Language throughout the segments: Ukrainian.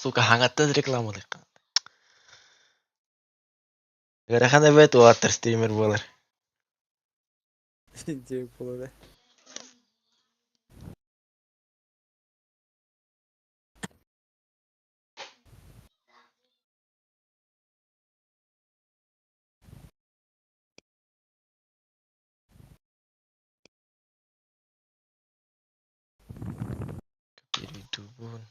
Сука, хангаттан рекламалык. Гарахана бет уаттар стример болар. Деп болады. Kapiri tubun.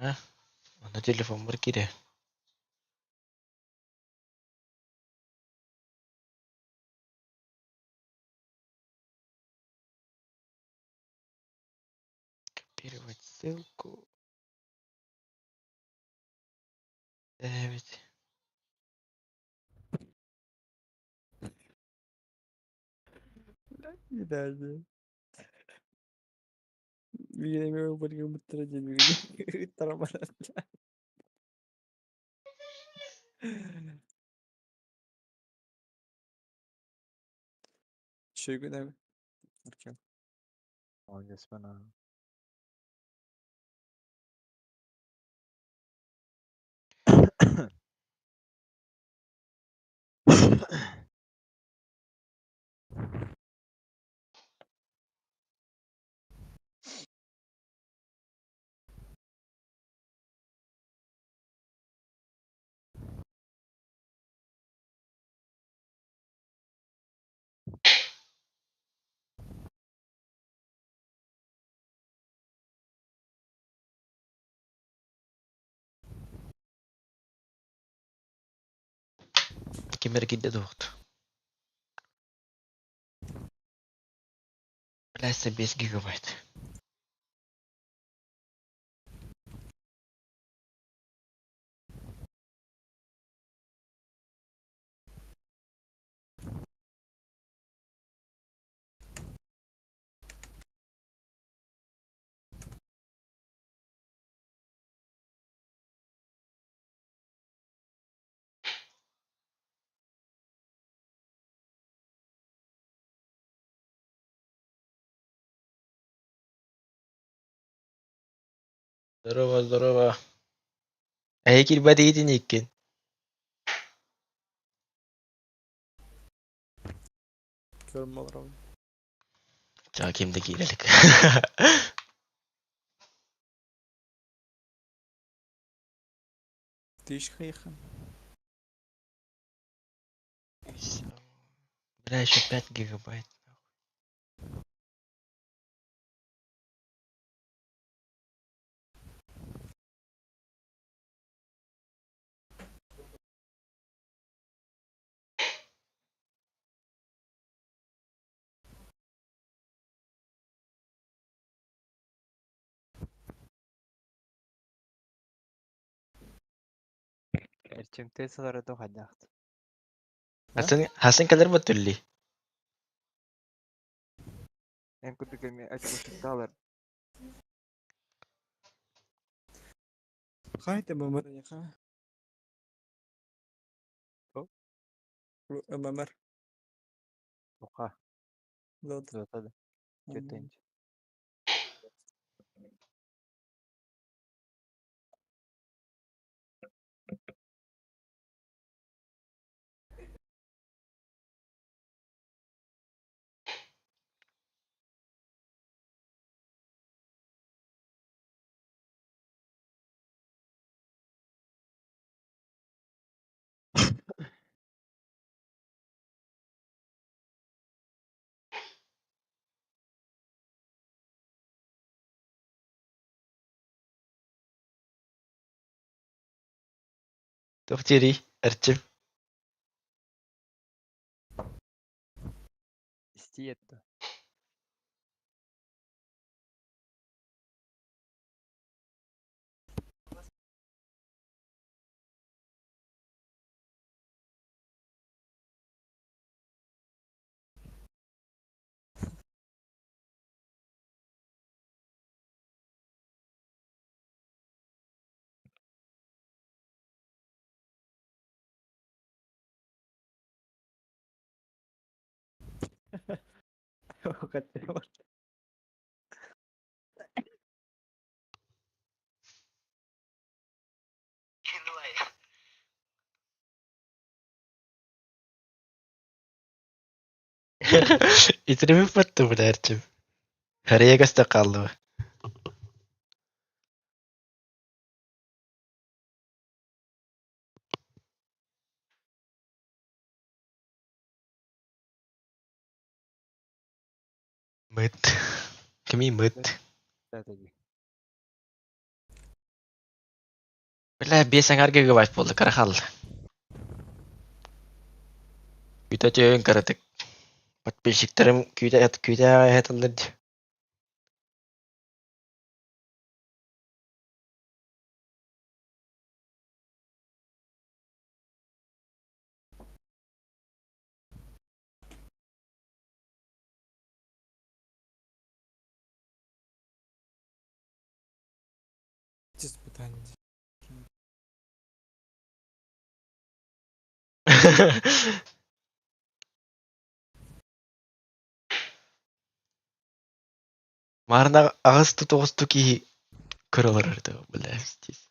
Hah? Mana telepon pergi deh. Перевод ссылку. Evet. Giderdi. Bilemiyorum bari mutlaka bir taramadan. Şöyle abi. Erken. Resmen ha. Kemer gidde doğdu. Last 5 gigabyte. Здорово, здорово. Эй, кирба дейдin ekken. Görme olur abi. Жаа кемде кийлелик. Değişik ayıkın. Бля, еще 5 гигабайт. Erçim Tesla'ları da hallaktı. Hasan kadar batulli. En kötü kelime açmışlık dağlar. Haydi Ömer yaka. Hop. Ömer. Oha. Load. Zaten kötüyünce. Топ тири, арчим. Стиетто. Kecewa. İtirimi battı bu derçim. Haraya gasta kaldı. Mıt. Kimi mıt. Strategi. Bila biasa harga gawat boldu karakal. Küte çöğün karatık. Bat beşiklerim küte hayatındır. Just питание. Marna ağız tutuğustu ki kırılırdı. Bila istiyiz.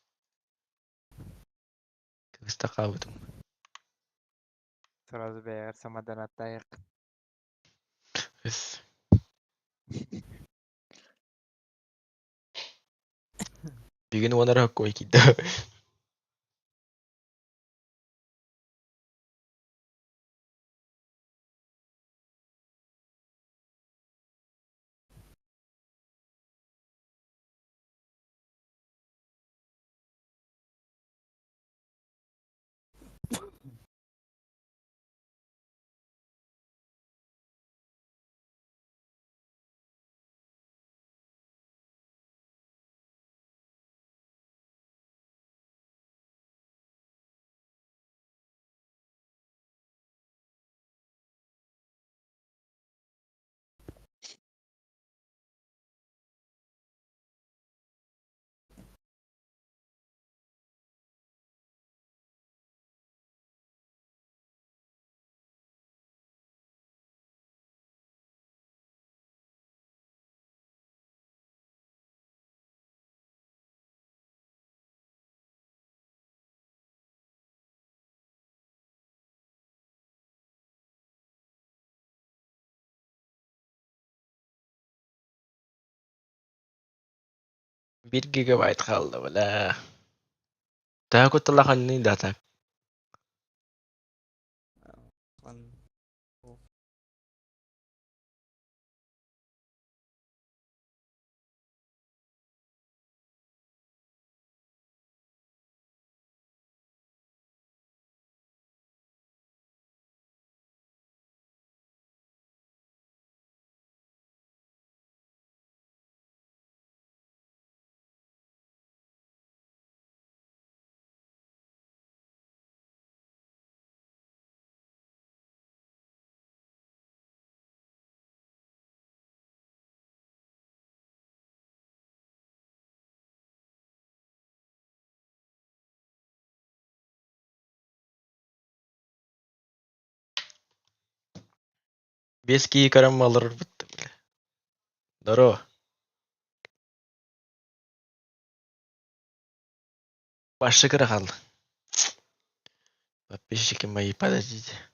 Kısta kavudum. Сразу бәйер самадан аттайық. Kız. Bir gün onlara hak koy ki. Bir gigabyte kaldı bila. Daha kutlakan ni data. Kan Beski karam alır bitti bile. Doro. Başka kara kaldı. Beşik mai подождите.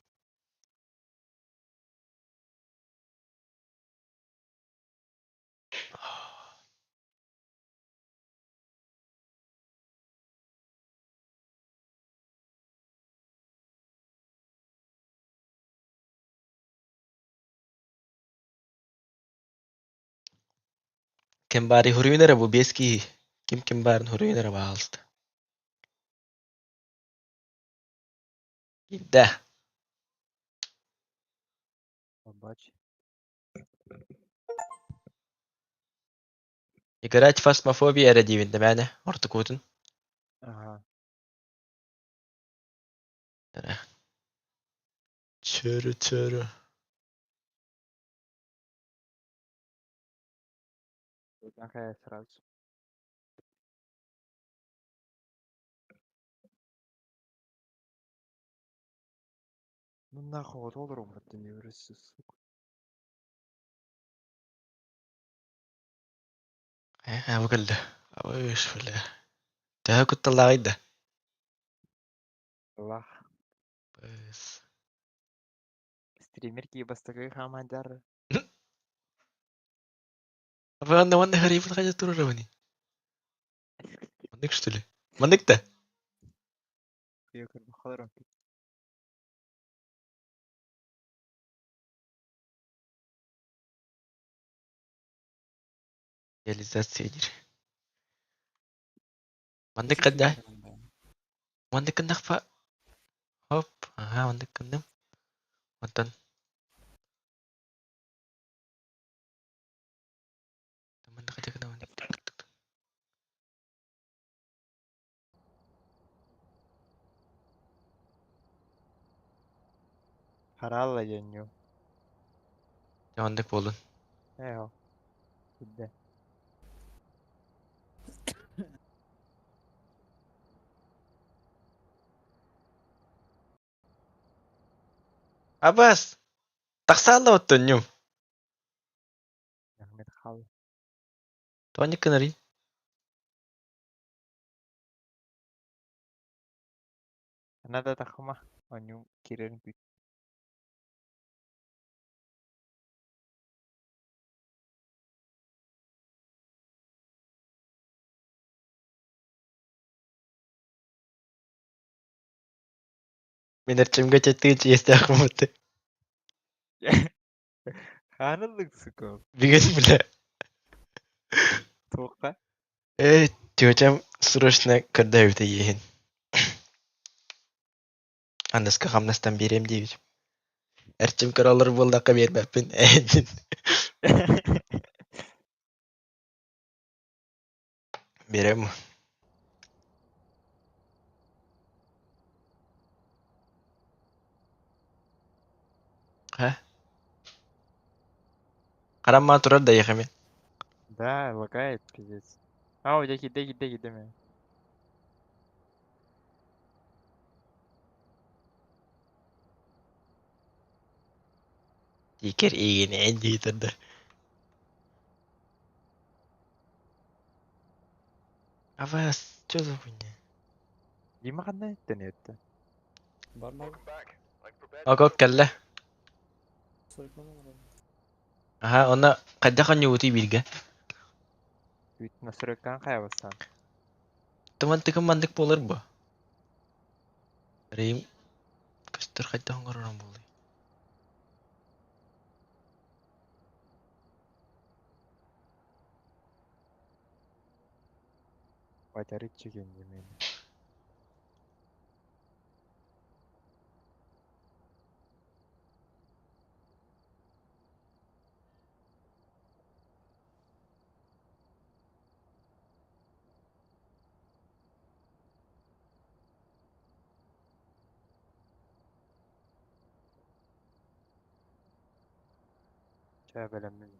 Kembari huruyunara bu beski. Kim kembarin huruyunara bağlıstı. Gidde. Бач. играть в фасмофобию эре дивинде мәне ортукутун. Ага. Чөрі. Какая сразу. Ну нахуй вот оларым бітті не өресіз, сука. Абы кілді. Абы өш білі. Тәі күтталағайды. Аллах. Біз. Стример кибастығы хамандар. Абы анда харифын қайда тұрыр абыни. Мандык что ли? Мандык-то? Күйекір бұқаларым. Реализация дир. Мандык қайда? Мандык кіндақ па? Хоп. Ага, мандык кіндім. Онтан. Мандык қайда кінді мандык. Харалла женю. Мандык болын. Эо. Күдді. Абас. Тақсалла оттон нюм. Ахмет хал. Тоник кінари. Надо тахма. Аню кирен күт. Мен әрчімге чәттігі честі ақымытты. Ханылық сука. Бігін білі. Тоққа. Тёчам срочно кірді өйті ехін. Анныска қамнастан берем дейбіз. Әрчім көралыр болдаққа бермәппін. Берем. Ха? Қарамма тұрар да ехемен. Да, лагает, пиздец. Ау, киде мен. Дикер егені әндей тұрды. Авас, чё за хуйня? Дима қандай еттен етті? Бар ма? Ок, кәлі. Сойканы бар. Аха, оны қайда қаню өтей білге. Үйтіні сүреккен қая бастан? Тымантықым мандық болыр бұ. Рейм көстір қайда қоңғырыран болды. Батарит чеген демейді. Çay bələmіз.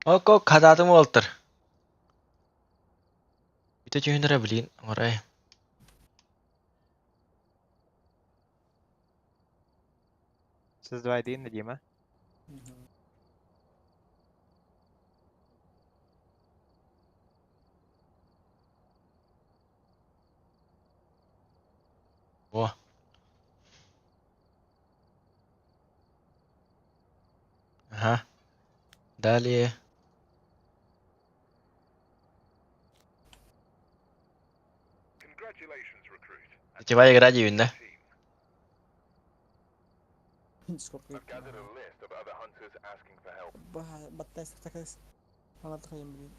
Ок, қададым олтыр. Үті жүйінірі білейін, орай. Siz dua edin de Dima. О. Ага. Далее. Сетевая игра дивинде. Сколько баттай сақтакас. Аңатқа ем білейін.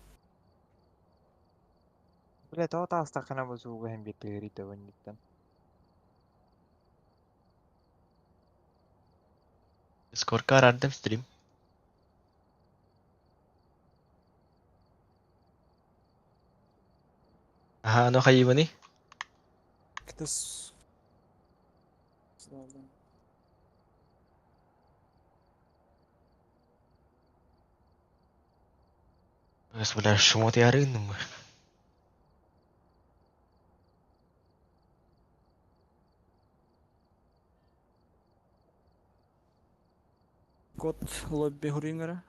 Блядь, o taas takana bu suuga hem bitti riittävän nytten. Discord'ga arardım stream. Aha, ano kayo ba ni? Kita selalu. Mas wala sumoti arin naman. Код лобби Хурингера.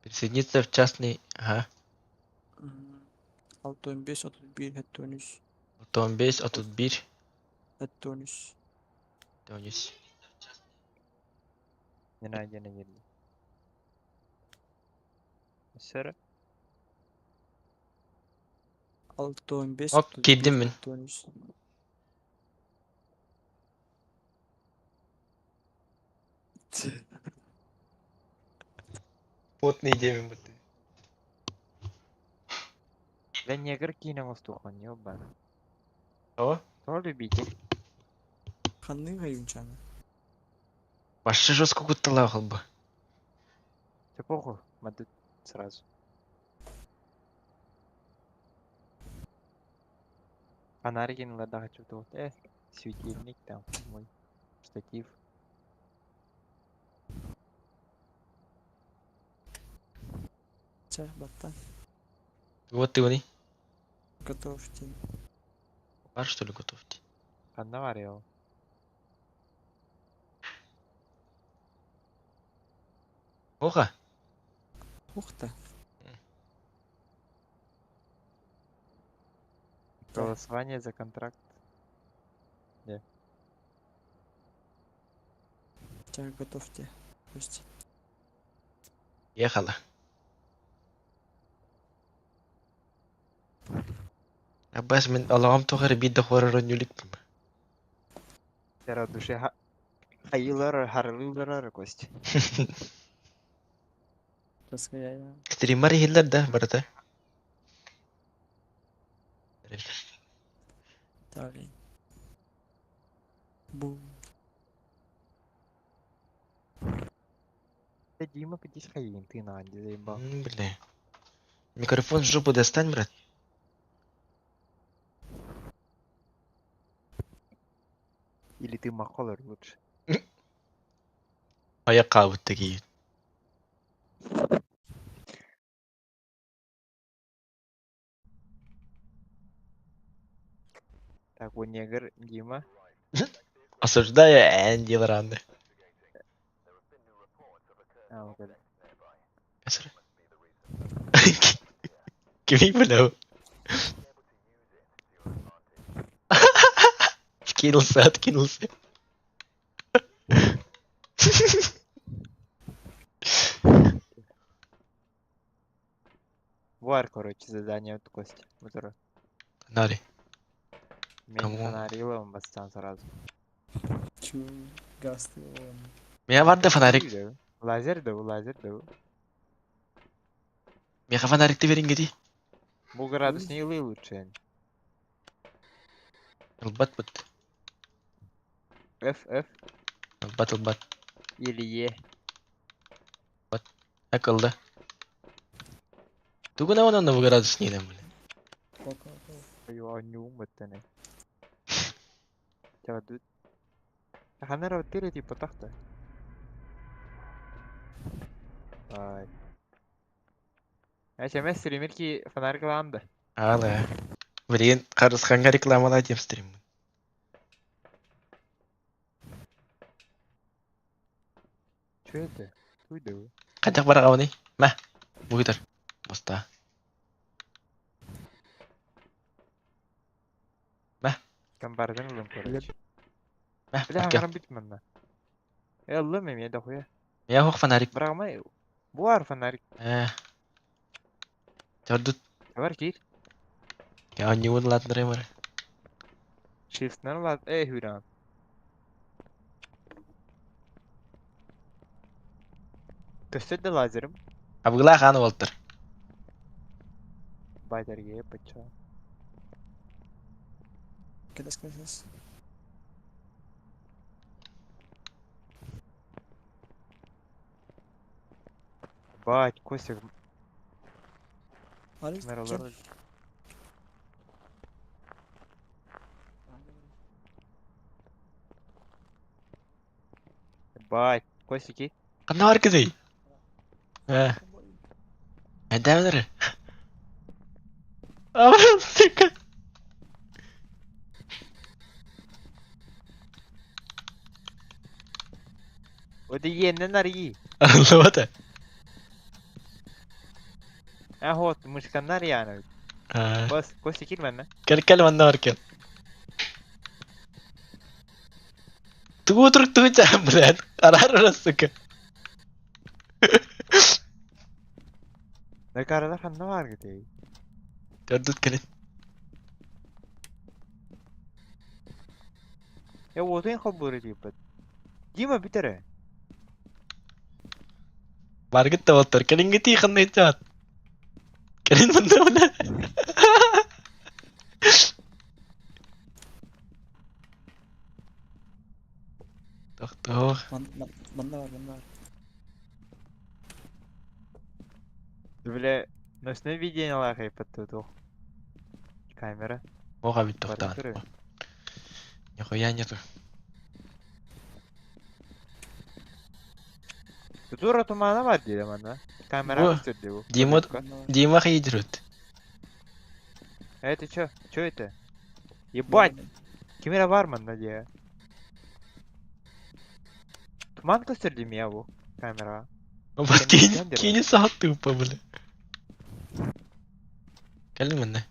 Присоединиться в частный... Ага. 615 31 hette 13 15, 31, hette 13. 13. Yine geldi. Mesela 615 Ok, 31 girdim ben. hette 13. Вот не идея, вот. ben neger kine mustuqan yo ben. О, Тоже бите. Ханны кайынчаны. вообще жестко куттала бы. Все похуй, мадыт сразу. Фонарикин ладно хочу тут. Светильник там мой штатив. Ча, баттан. Вот ты они. Готовьте. Пар что ли готовьте? Kanna var ya o. Оха. Ух ты. Голосование за контракт. Ча, готовьте. Пусть. Ехала. Аббас мен Allah'ım toğarı bir de horarın yülük. Тера душе hayılar harlılar kost. Раскаяя. Streamer hiller de barata. Далее. Бу. Да Дима катись хаин, ты на заебал. Бля. Микрофон в жопу достань, брат. Или ты махолар лучше. Аяққа вот такие. Так, вот негр Дима. Осуждаю Энди Лоранды. Вот это. Esra. Kimi bro? Откинулся. Вар, короче, задание от Кости. Который. Нари. Мен Кому? фонарила он бастан сразу. Чу. Гасты. Он. Меня vardı фонарик. Лазер да. Меня фонарик-то verin gidi. Bu градусный илы лучше. Албат бут. F. Албат. Или E. Akıllı. Тугуна он в градус не нам. Пока. Ой, не умытаны. Тебя тут. Ханера вот тире типа тахта. Ай. Я мен стримерки фонарикlandı. Ала. Блин, Харусханга рекламала тем стрим. Что это? Туйду. Kaçak para kau nih? Mah, bu gitar. Musta. Компартин лым, короче. Mah, Бля, bakıyor. ханарам битманна. Эллы мен да хуя. Ya hok fanarik. Брагма. Буар фонарик. Çordut. Var ki. Ya nyuwun lat nere mar. Shift'ten lat hüran. Göster de lazerim. Abgıla kan Walter. Baydarıya yapacağım. Кидай скажешь. Ебать, Костик, Ариш, камералар. Ебать, Костики. Кандай бар кедей? Әдә менере. Аман сука. Оди yeniden arayı. Anlamadı. Hot, muşkanlar yani. Bas, Kostiki benden. Kal vanda var kal. Tuğ çam bilen. Arar suka. Ne karalar hanna var gidi. Gördük kalin. Ya odayın kabul ediyor bak. Dima bitere. Margit da otur. Kalin giti kanday chat. Kalin vanda bilen. Tuh. Banda var, banda var. Böyle nasıl videolar yapıyordu. Kamera. Oha bit Var tohtan. bitere. Нихуя нету. Dur otomana var diye bana. Kamera Bu, gösterdi bu. Дима, Banda var. Дима хейдерут. Это чё? Чё это? Ебать! Камера var mı lan ya? Tuman gösterdi mi ya bu kamera? Бат Kendir кинь сахат тупо, бля. Калин ванда.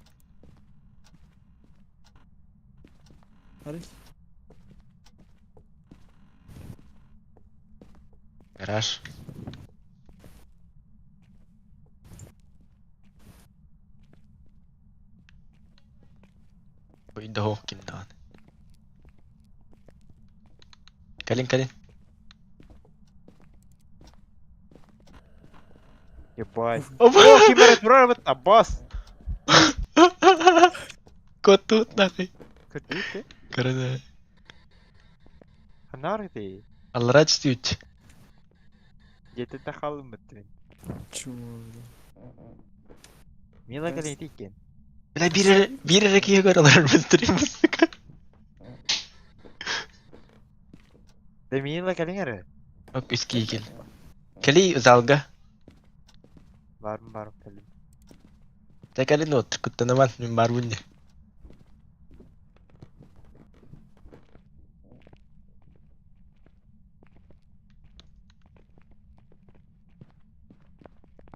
Ариш. Гараж. Ой, да киндан. Калин. Ебать. Опа! О, камера дуrar вот Аббас! Кот тут нахуй. Kötü değil. Карана. Kanar değil. Алрач тють. Yedi takalım bitti. Чур. Mila Yes. kalın değil. Бля, bir ракия горалар быстрее музыка. De Mila kalın yere. Ок, иски кел. Кали залга. Var mı kalın. Та кали нот, кутта наман мен бар bunde.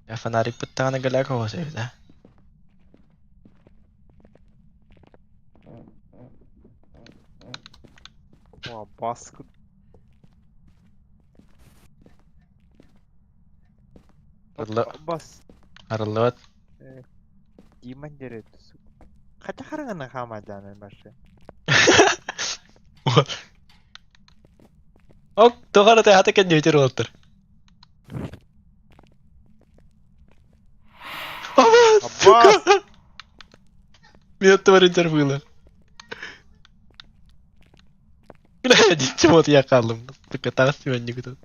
Я фонарик пытана галяка хосе, да? Oha baskı. Bas. Арыллыот. Diman dere tusu. Kaça karangana kamadan başı. Ок, тогара тэ хата кен жөтөр болуптур. Аббас! Минутта барынчар было. Бля, дичи вот я калдым. Только тагы сүйөннү күтөт.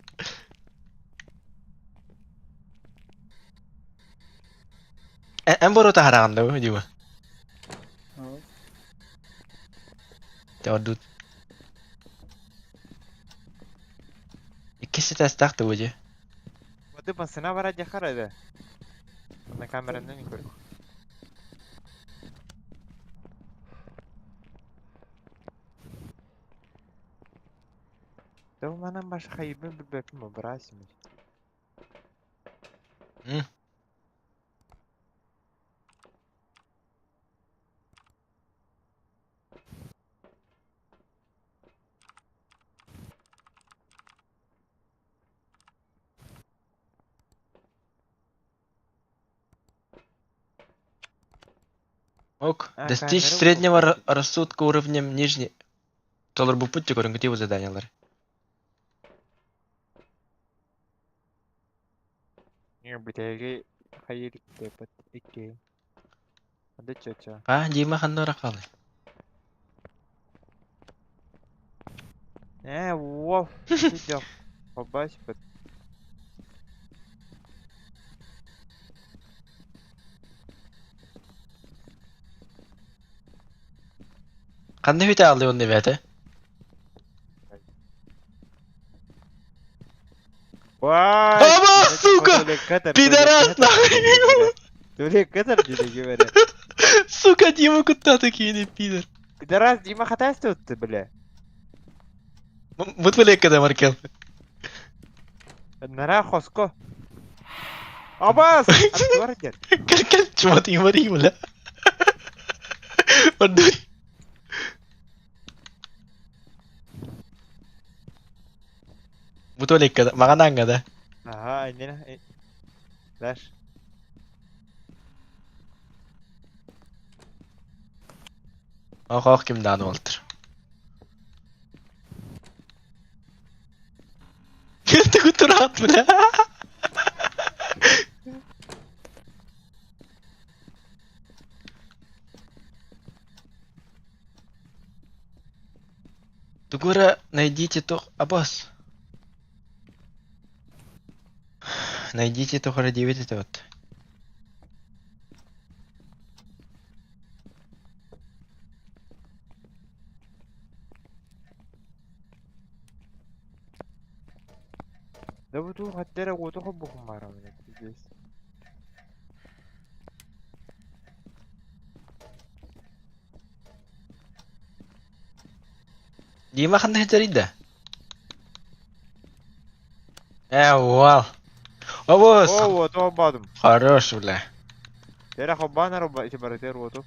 Эм борота хараганда бу, Дима. Al. Жодут. İkisi de taktı bu je. Воды басына бара жахар еді. Мына камерадан көріп. Да bu манан башка үйбен билбеппин бу брасимин. Ок, А, достичь камера среднего вот. рассудка уровнем нижний. Толар бу путь көрүнгүтүү заданиялар. Не, битеги хайыр деп эки. Ада чача. А, Дима хандора калды. Вау. Сидел. Побачь бит. Kanne hüte alıyor onu bete. Вай! Ama, сука! Пидорас, нахуй! Толек катар дилеги бере. Сука, Дима куда такие пидор. Пидорас Дима хата істетті, бля. Вот вы когда Маркел. Нара хоско. Абас! Аттуар дер. Как чмо ты говори, бля. Подуй. Вот когда. Магананга, да? Ага, айнена. Даш. Ох, ким дан Уолтер. Ты кутурат, бля. Тугура, найдите то... Абас. Найдите то ради вот. Да вот у хаттера вот у бухум мара мене здесь. Дима ханна хеджарида. Вал. Абас. О, вот о бадым. Хорош, бля. Тера хобана роба эти баратер вот.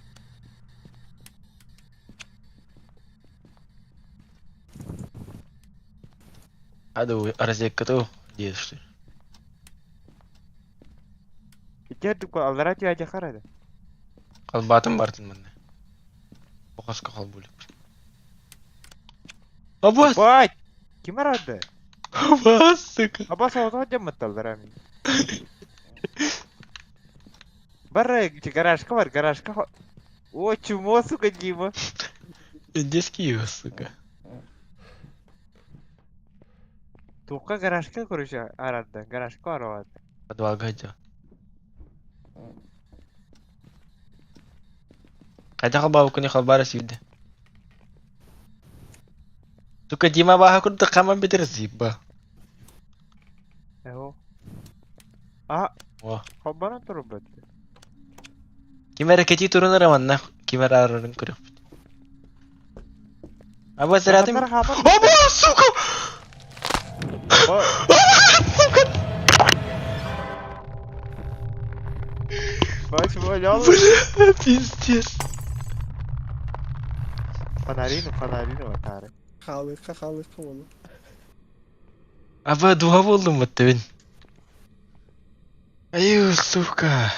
Аду, разъекату. Где что ли? Икет алдарати ажа харада. Қалбатым бартын мында. Оқасқа қал бөліп. Абас! Бать! Ким арады? Абас, сука. Абас ауызға жамматты алдарами. Бар гаражка бар, гаражка. О, чумо, сука, Дима. Индийский его, сука. Туққа гаражка, короче, арады. Гаражка арады. Подвалға жа. Қайда қалбау күні қалбары сүйді. Сука, Дима баға күрді қаман бедер зибба. Эо. А, О. хобана турбат. Кимер кети турунар аманна. Кимер арырын көріп. Абас радым. Абас, сука! Бач, волял. Бля, пиздец. Фонарину атары. Халыққа болу. Аба дуа болдым бітті мен. Аю, сука.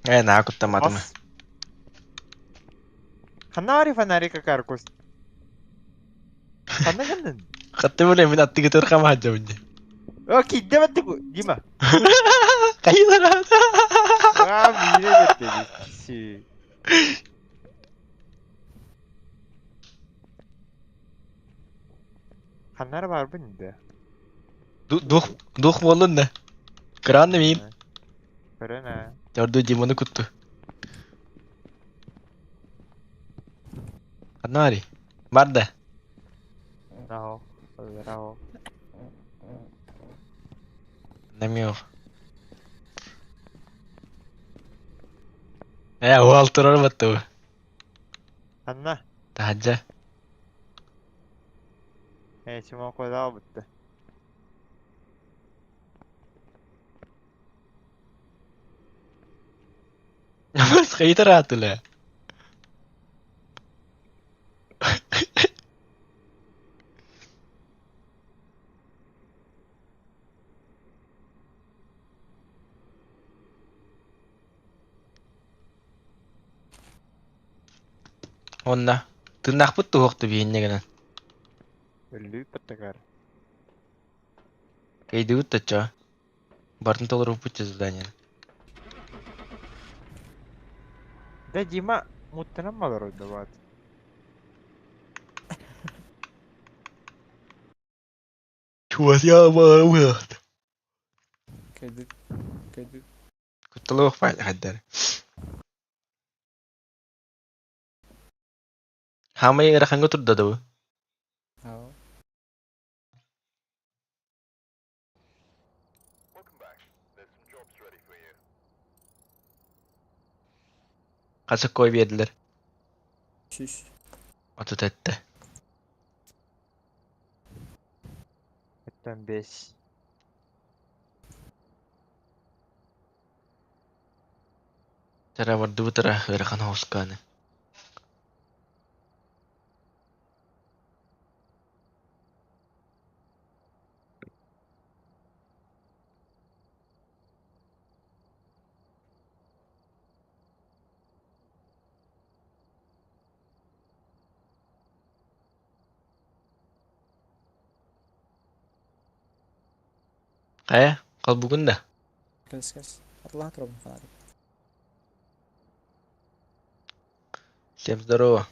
На куттамадым. Фонари какаркус. Фанагандын. Қатты бөлем мен атты кетер қама хаджа бінде. О, кидде баттыку, Дима. Қайылар ада. Мире бетте, си. Ханнар бар бу инде. Дух болдun да. Кыранны мейім. Көрөна. Жорду Диманы кутту. Канари. Барда. Рао. Рао. Намел. Уалтырар батту. Ханна. Таджа. Чимо койда бутты. Намаз қайтар атылы. Онна. Тынақ бұтты оқты бейіннегінен. Өллүк баттагар. Кейді бұтты чо. Бартын толыру бұтты задание. Да Дима муттанам малар ойда бат. Чувак, я мало. Кайдык. Кутталуох файл хайдар. Хамай раханго турдадабы. اه Kasık koy verdiler. شيش Atı tette. Hepten 5. Tara vardı bu tara rakan hoskane. Kaya, kal bugün de. كاس اطلع اضرب مخارب. Всем здорово.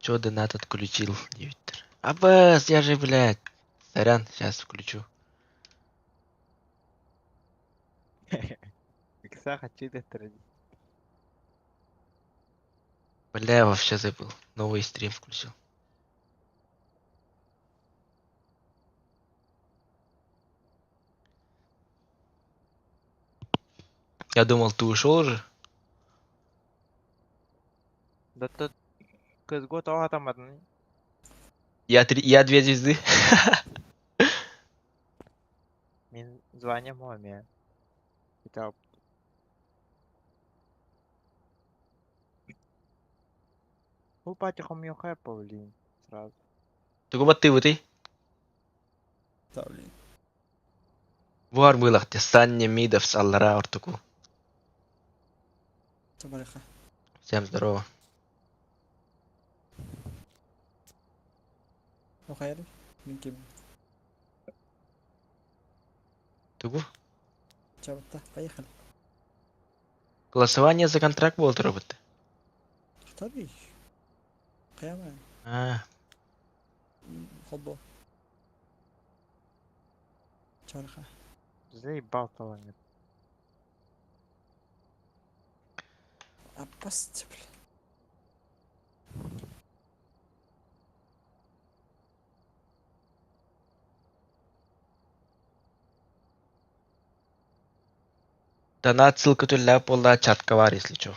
Чё донат отключил? Твиттер. Аббас, я же, блядь. Сорян, сейчас включу. Икса хочу дострелить. Бля, я вообще забыл. Новый стрим включил. Я думал, ты ушел уже. Да тут кызгу тау атамадың. Я 2 звезды. Мен звоним маме. Итак, bu патихом yok блин. Сразу. Тугу батты бути. تاولين Буар былах те Саня Мидов с Аллара Ортуку. تباريخا Всем здорово. وخيري من كيب Тугу. جابتا поехали. Голосование за контракт было робот. اختاري قيامة А, خضو تباريخا Заебал талант. عباس تبل донат ссылка туда полна чатка var, если чё.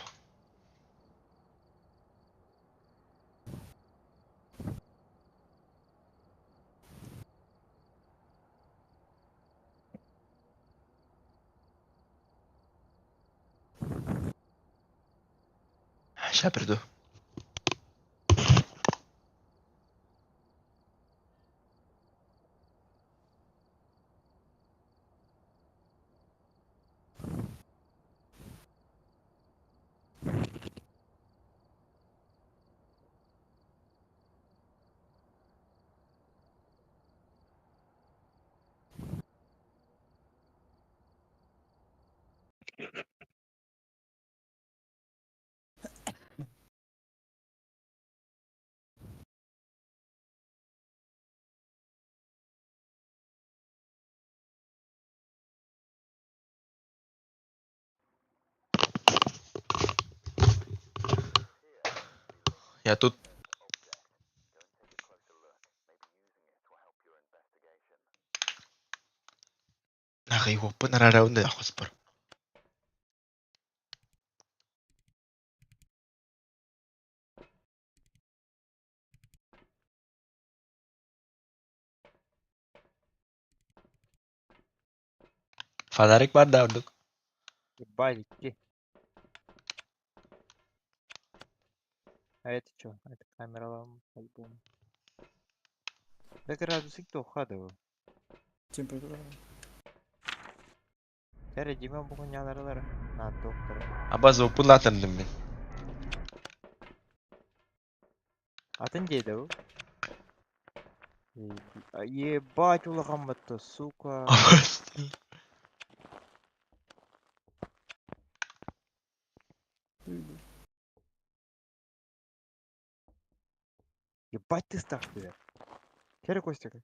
Ща приду. Я тут. Nakaiwopo nararaw na ako sport. Фонарик var da orada. Ебать, идти. А это что? Это камера вам по-любому. Да градусик то хадывал. температура Тәрі демен бұғын янарылары. На, доктор. Абаз опын атырдым мен. Атын дейді бұл? Ебать улаған бұтты, сука. Абаз. Ебать ты стах, блядь. Тәрі Костяка.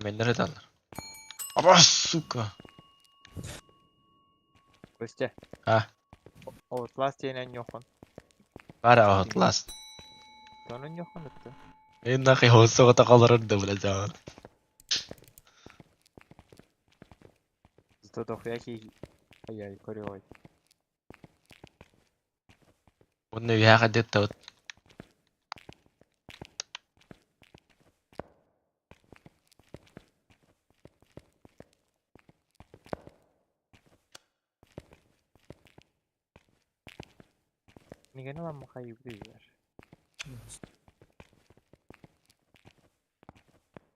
Менлер edalar. Aba suka. Костя. Ha. Outlast yenen yokun. Bara Outlast. Sonun yokun etti. Endaaqi hoossoota qalaranda wala jaa. Зато дохуя ки... Ай-яй, корёй. Unne yaqa dettot. Нигene lan makayı biliyorlar.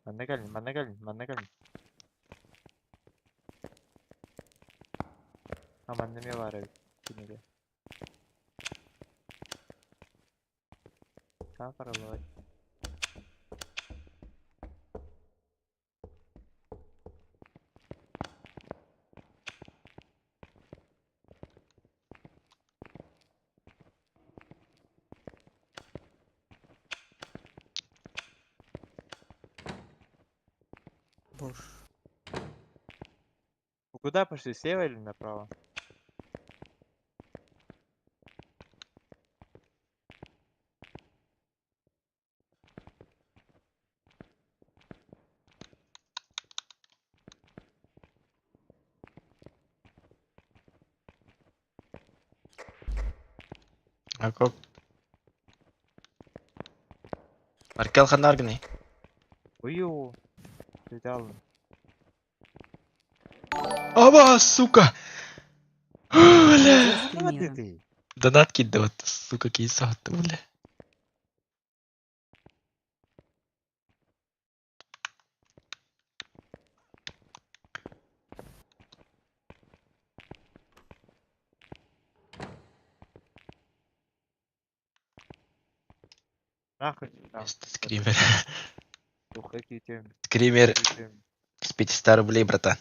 Ben de gelin, ben de gelin, ben de gelin. Ha ben de mi var ev? Yine de. Sağ paralı var. Boş. Вы куда пошли, слева или направо? Akop. Markel khanargni. Ую! Взял. Aba suka. Wala. Что ты? Donat kidot. Suka kiisahtu wala. Нахуй. Скример. Духай китем. Скример с 500 рублей, братан.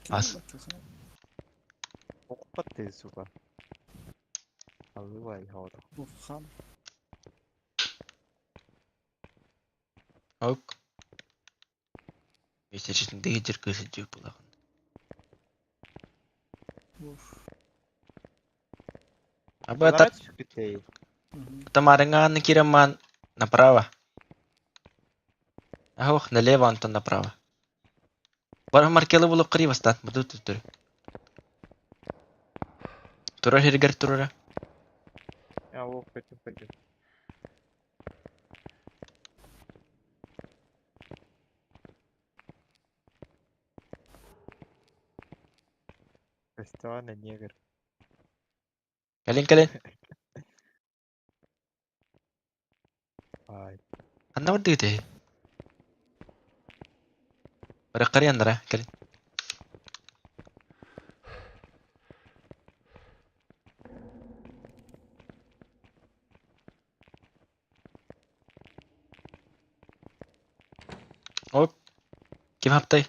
Kime Az. bakıyorsun? Okpat ты, сука. Алывай, хавата. Bu ham. Ok. Месячный жиркөсү жеп булаган. Boş. Аба тат Китей. тамарыңан киреман направо. Ох, налево, Антон, направо. Бар маркелы булып кырый бастан. Буду тур. Тура хергер тура. Я лох хотим пойти. Ресторан негр. Калин. Ай. Анда варди те. Бара кырый андара, калин. Оп. Ким хаптай?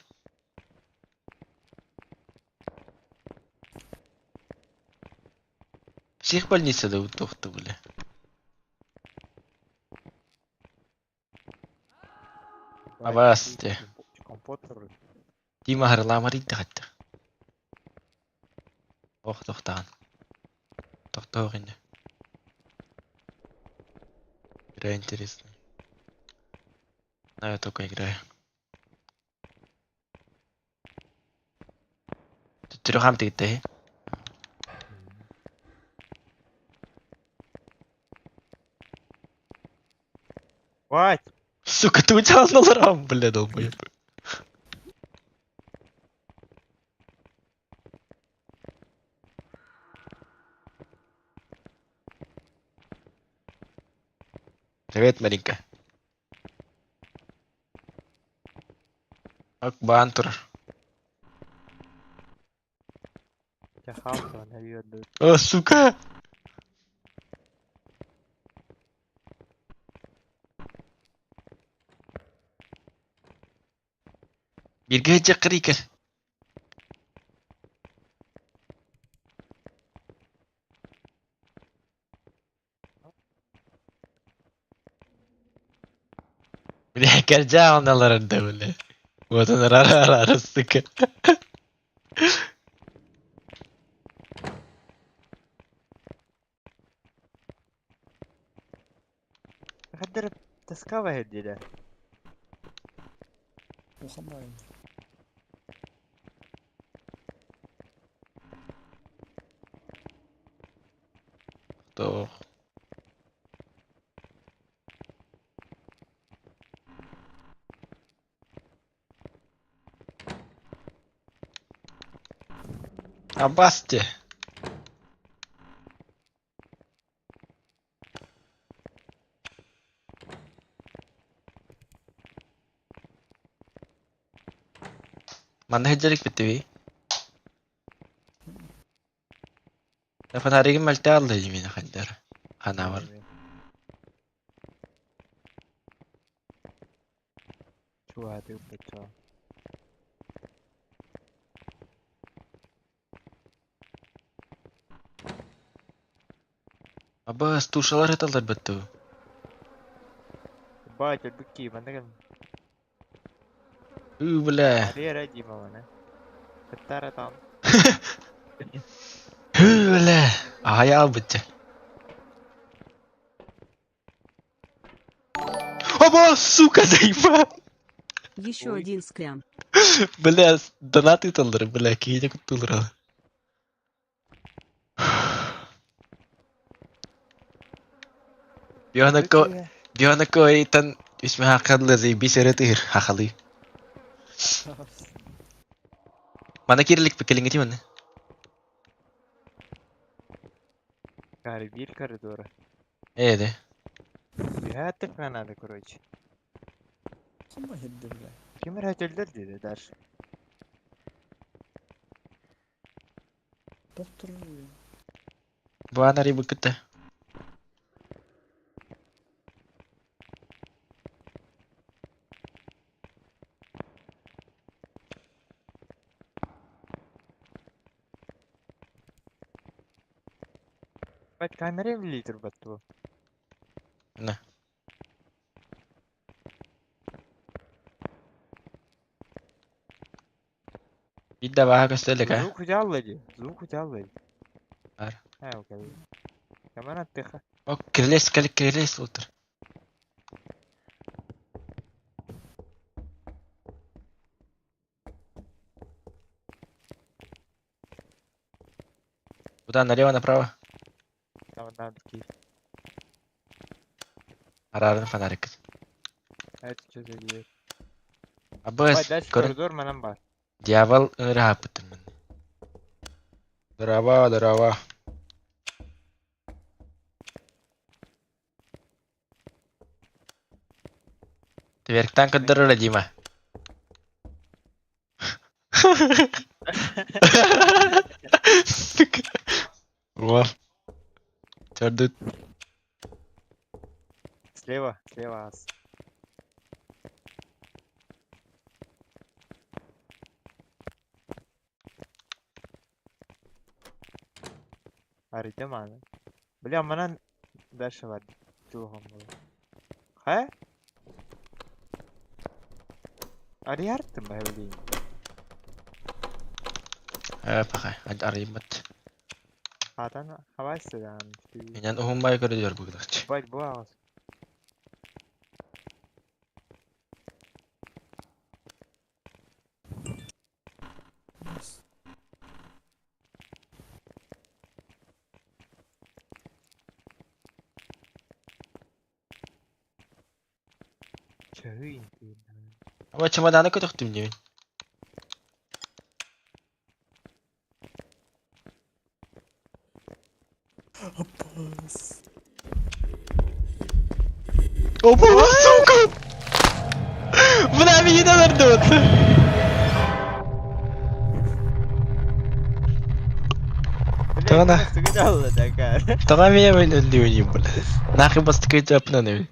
Психбольницада утоқты бля. Абасте. Компот туру. Дима харламар идди хатта. Ох, тоқтаған. Тоқтауық енді. Игра интересная. Но я только играю. Ты трёхам ты идти. Вать! Сука, ты утял на ларам, бля, долбоёб. Привет, Маринка. Ок, бантур. Я хавка, она ее отдает. О, сука! Бирге чакыр икер. Bile kerja onlarında böyle. Wadın arastık. قدر تسكابة هدي ده. وخمرين. Tuh. Abbasçı. Mana heccelik bitti bir. Dapat hari ini malte aldı yine kadar. Ana var. شو هذا وبتشا. Abbas tuşalar etallar bitti. باجر بكي ما نقل. Bile. عليه راجي ما وانا. كتارة طعم. Bile. Ayağı bitti. Abbas suka zayıfa. Еще Ой. один скрям. Бля, донаты талдыр, бля, кейде куттулар. بيونكو ايتن اسمها قدل زي بيسيرتير حخلي. Mana kirilik pekelingeti mana? كاري بير كاريدورا. ده. بيهاتف أنا هذا كرويش. خمر هدي بلا. كمرها جلدر دي داش. دكتور. Bu ana ribut kita. بعد كاميرا اللي تربطه. Nah. Bidda baha köstelik ha. زوكو جالجي. زوكو جالجي. Var. ها وكذا. كمان أتخا. O kirles kalik kirles otur. Куда, налево, направо? Там надо كيف. Ararın фонарик. Это что за дверь? Abbas, بعد داش kor коридор ما نمبر. diaval rahapetin men. Daraba, daraba. Tverktan kadar lagi mah. Wah. Çardut. Слева, слева ас. أريد معنا. بلي أمانا داش بعد توهم والله. ها؟ أري هرتم بهولين. Pakai, ada ribet. هاتنا هواي سدان. Yan uhumay ko diyor bu kadar. بايد بواس. شهين Ama çamadanı kötü diyor. عباس. Opa, suka. Buna bir yine verdi o. Tana. سجد الله ده كان. Tamam ya ben öldüğüm bunu. Nakı bastık hiç yapına ne?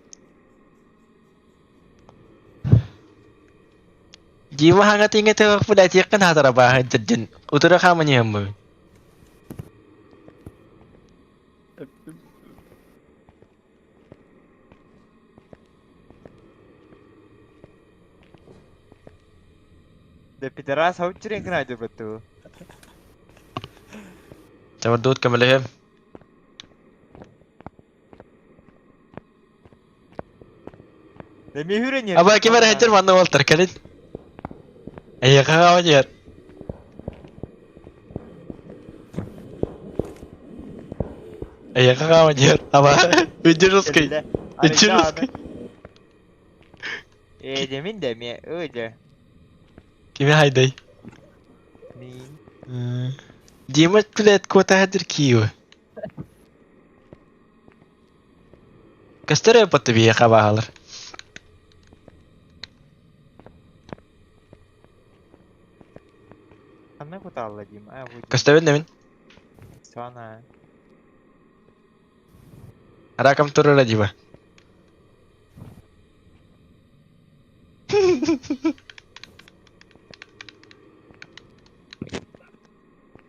Jima hangat ingat ako pula kan hatarabahan dyan. Utura ka man niya mo. ده пидорас хаучрын кнайдер бэтүү. تمردود كملهم. ده михүрэн яа. أبا كبر هجر ما نوال تركلين. أي خا وجر. أي خا وجر. أبا وجروسكي. وجروسكي. Demin de mi öyle كيف هايدي؟ min ديما بلاد كوتا هدر كيو. كستري بطبيعي خبالر. anne ko tallayım bu كستري من؟ sana رقم ترى رجبه.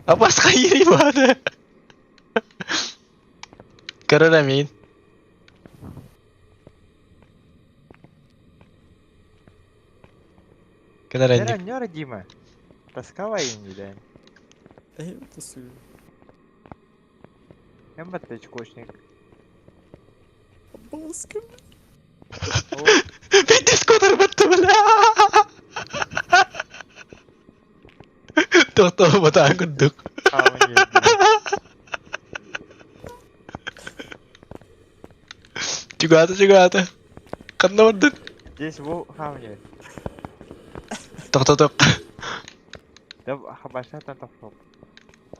أبا صغيري هذا. كرر مين؟ كده Neren عندك. ne Dima? Таскаваем видаем. ايه تصوير. Hem batta çikoşnik. باص كم. في الديسكو بت ولا تو بتاع قدك. juga kan ودك. Здесь bu hamle. Tok. Da başlatan toplam.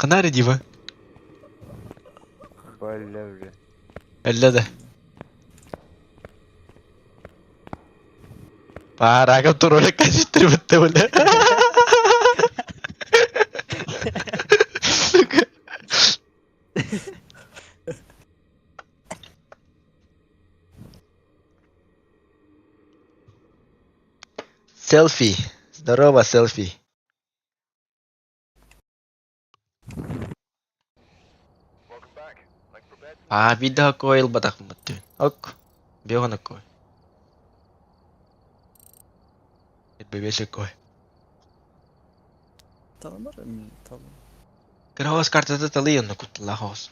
Kena ada jiwa. Böyle. Ella dah. Parah kau turun kasih betul. Selfie. Здорово, селфи. Вида койл батак маттын. Ок. Бегана кой. Бебеше кой. تمام مرة طبعا. Kerawas kartata talıyın da kutla hos.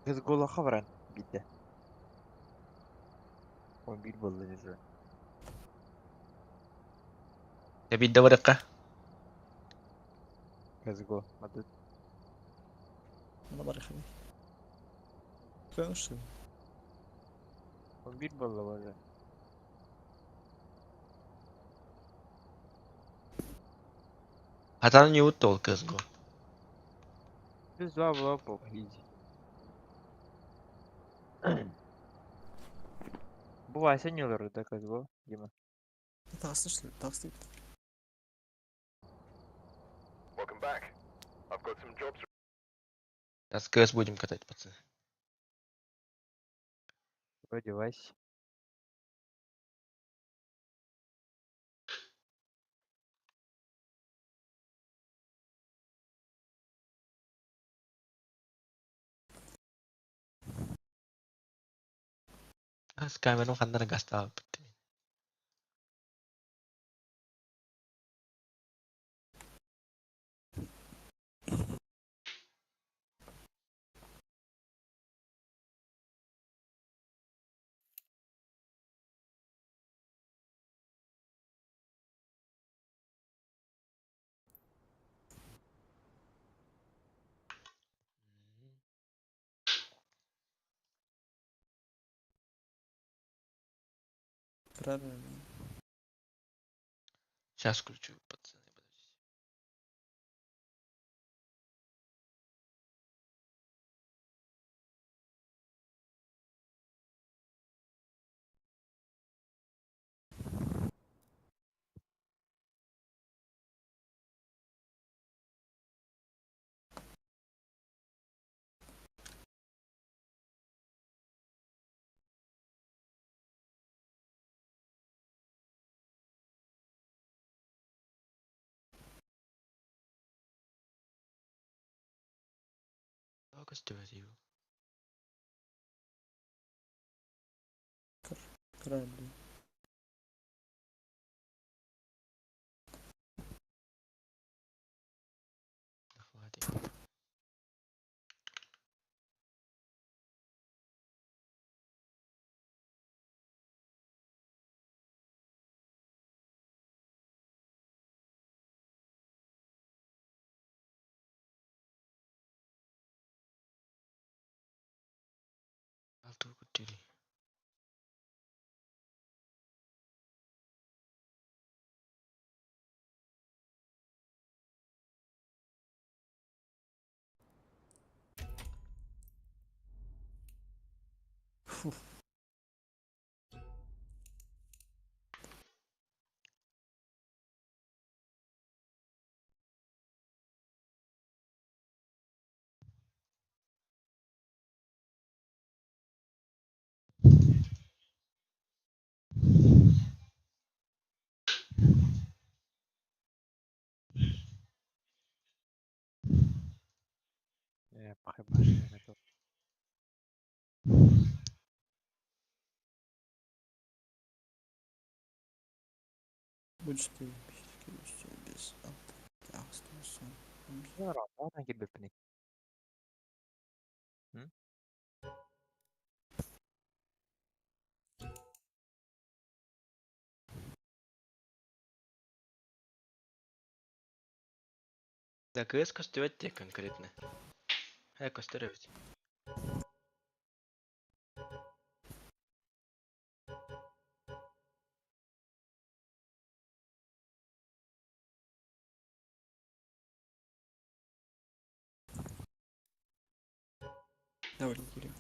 Kız gola xabaran gitti. 11 boldu neyse. Ya bir de varaka. Kız go. Hadi. انا مرة خلي. كان شو؟ 11 boldu var. Hatan yut ol kız go. Biz var bu hiç. Bu ay sen yolları da kız go. Dima. تعصيش تعصيش. Сейчас КС будем катать, пацаны. Одевайся. С камеру хандар гастал. Правильно. Сейчас включу, пацаны. Гостеварил. правильно. Tiri. Chyba się to. Будь что все без автоахстуса. Dobra, ona gibi pnik. Hı? Да КС костювать те конкретно. Костювать. Давай, Кирилл.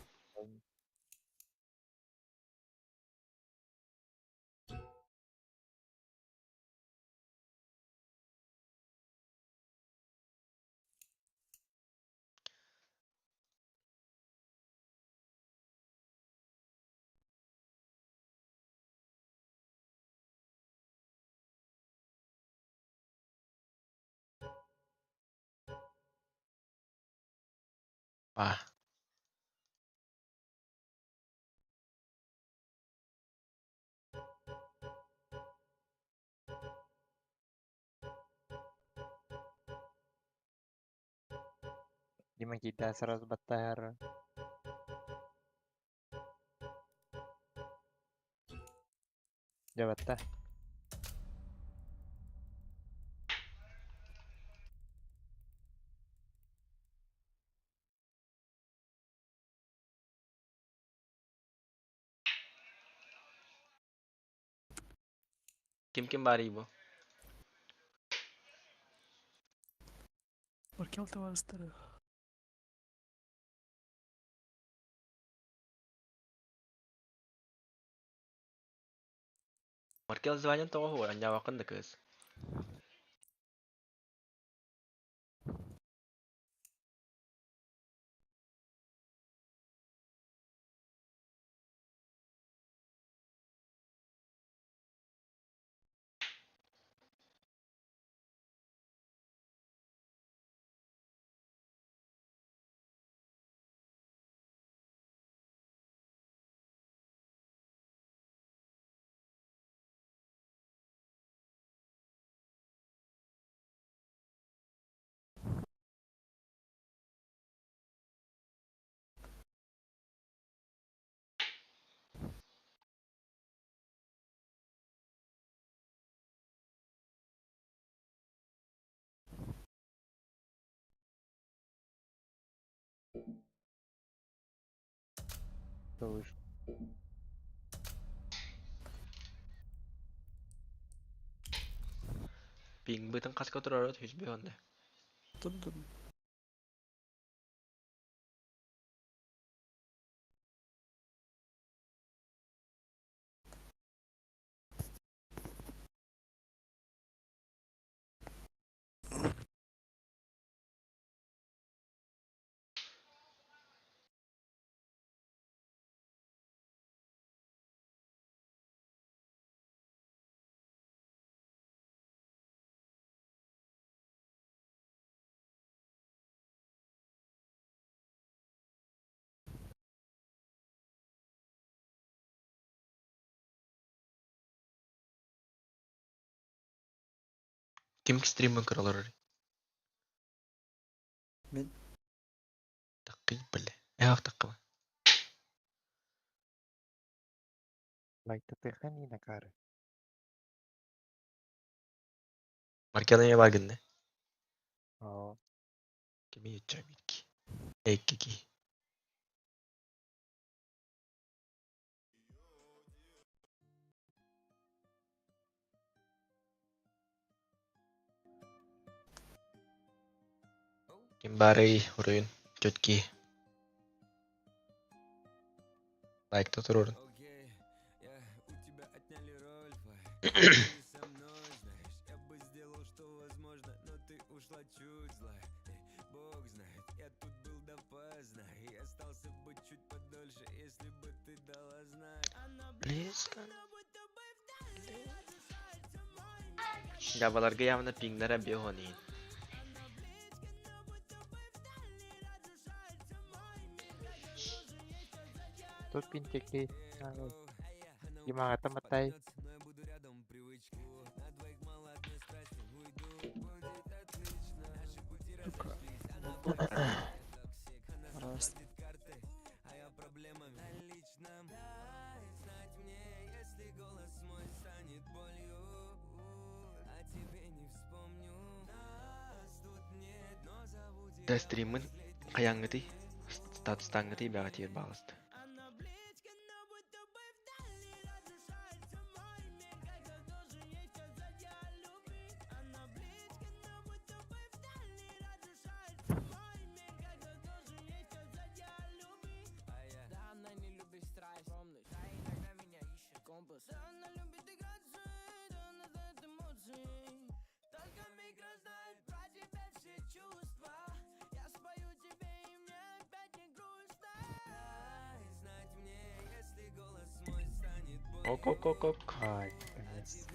А. Дима kita сразу батар. Jabatta. Kim bari bu? Маркел товар старых. Markel звонят того, а нyawa kan da КС. Doğuş. Ping butang kas ko turarot hiç bir onda. Тут Kim streaming karalar? Мен. Takip bile. Hak takip. Like tekan yine karı. Markel'e ya bagın ne? Oo. Kimi yutacağım ilk. Ek iki. Кимбарей урын чётки. Лайк тут урын. Ябаларга явно пингнер бьёхонин. Тут пинтяки. Gimana tematay? Раз. Да стримын каяңгыты. Статстаңгыты бәгә тиер багысты. Ок. Ай, конец.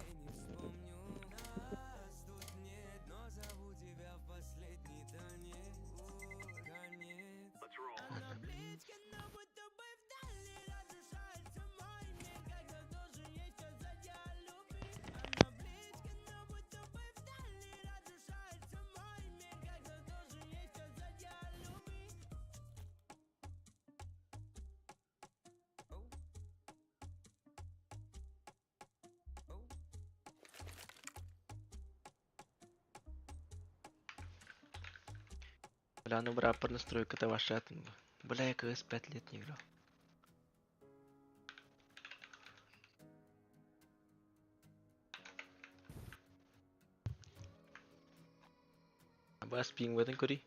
Бля, ну бра, по настройка-то ваша. Бля, я КС 5 лет не играл. Абас пинг в этом кури.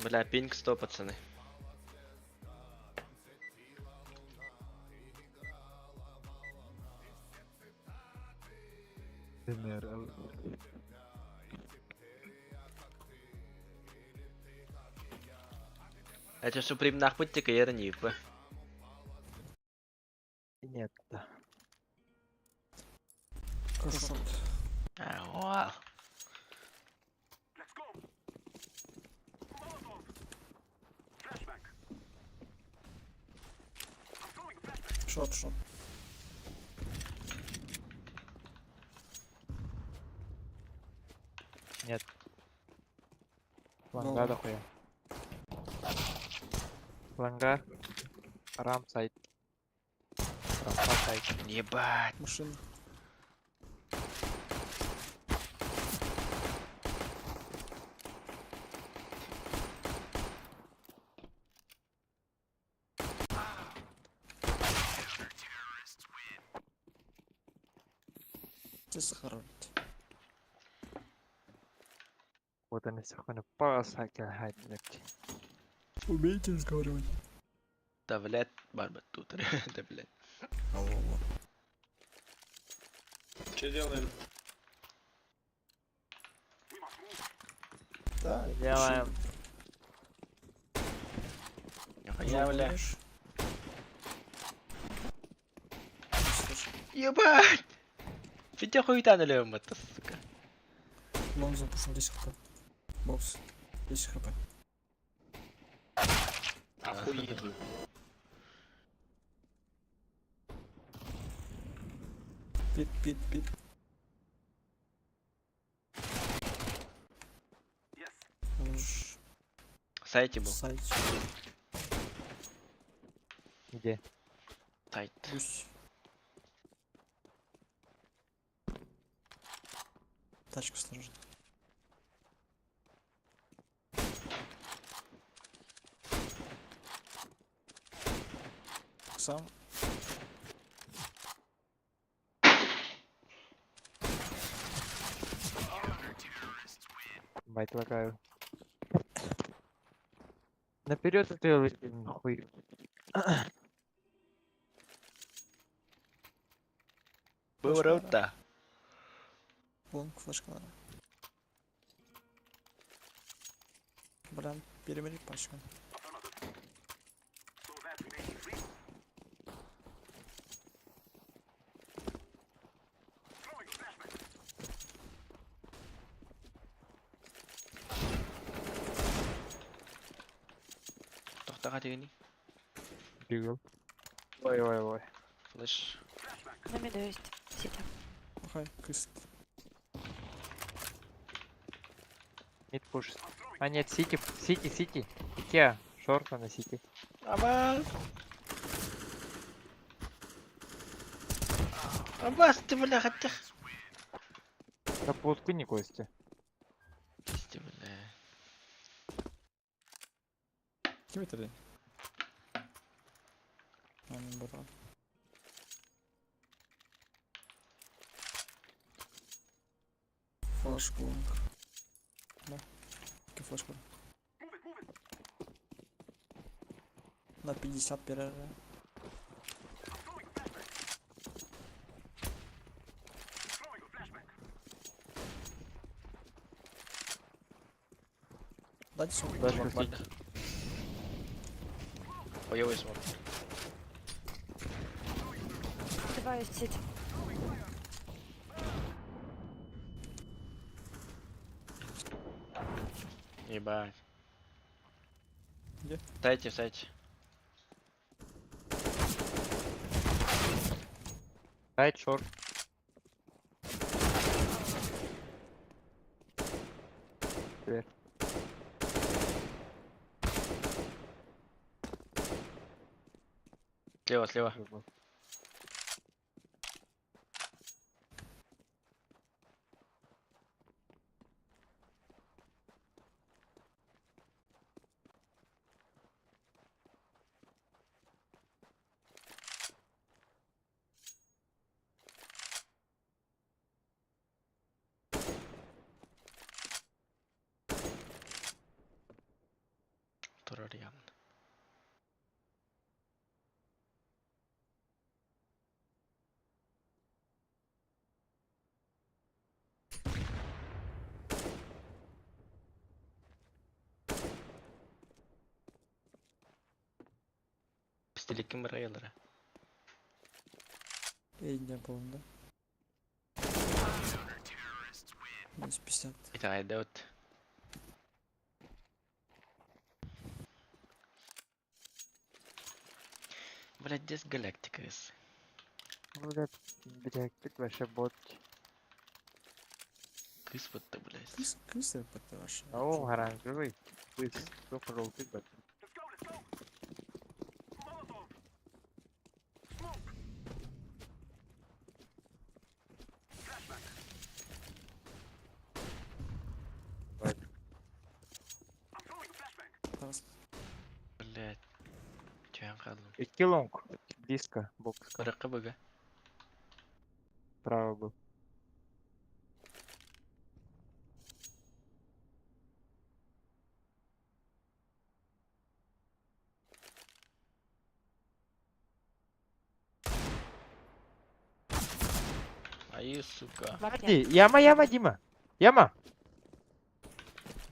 Бля, пинг 100, пацаны. Это Суприм наркотика я не в. Нет, да. Хорошо. Ау. Шот. Нет. Ну. Ланга дохуя. Ланга. Рам сайт. Рампа сайт. Ебать. Машина. Ты сахарот. Вот они все хуйня пасаки хайдлеки. Умеете разговаривать? Да, блядь, барбат тут. Да, блядь. Алло. Что делаем? Да, Делаем. Я, бля. Слышь. Ебать! Фитя хуйта налево, это, сука. Лон запушил 10 хп. Бокс. 10 хп. Охуенно. Пит. Уж В сайте был. сайт. Где? Сайт. Пусть. Тачка осторожно. Сам. Бать лагаю. Наперед это нахуй. Ворота. Лонг флешка. Блин, перевери пачку. Тоқтаға дегені. Бегал. Ой. Флеш. На миду есть. Сита. Охай, кыст. Мид пуш. А нет, сити. Икеа. Шорта на сити. Абаз! Абаз, ты, бля, хотя... Капотку не кости. Пизди, бля. Kim bitirdi? Aynen bravo. Флешку. Да. Какие флешку? На 50 перерыв. Дайте сумку. Даже Смок сити. банда. Хуёвый смок. Два есть сита. Ебать. Где? В сайте. Сайт шорт. Дверь. Слева. Бегал. Турарьян. Пистолет кем райлера. Eğince yapalım da. 150. Bir tane de ot. Блять, здесь галактика. Блядь, тут вообще бот. Кыс вот ты, блять. Kız yapıp var. О, оранжевый. Кыс. Только желтый бот. Блять. Тюен қалдым. Икки лонг. Диско. Бокс. Бұрыққа бүгі. Право был. Ай, сука. Два Подожди, яма, Дима. Яма.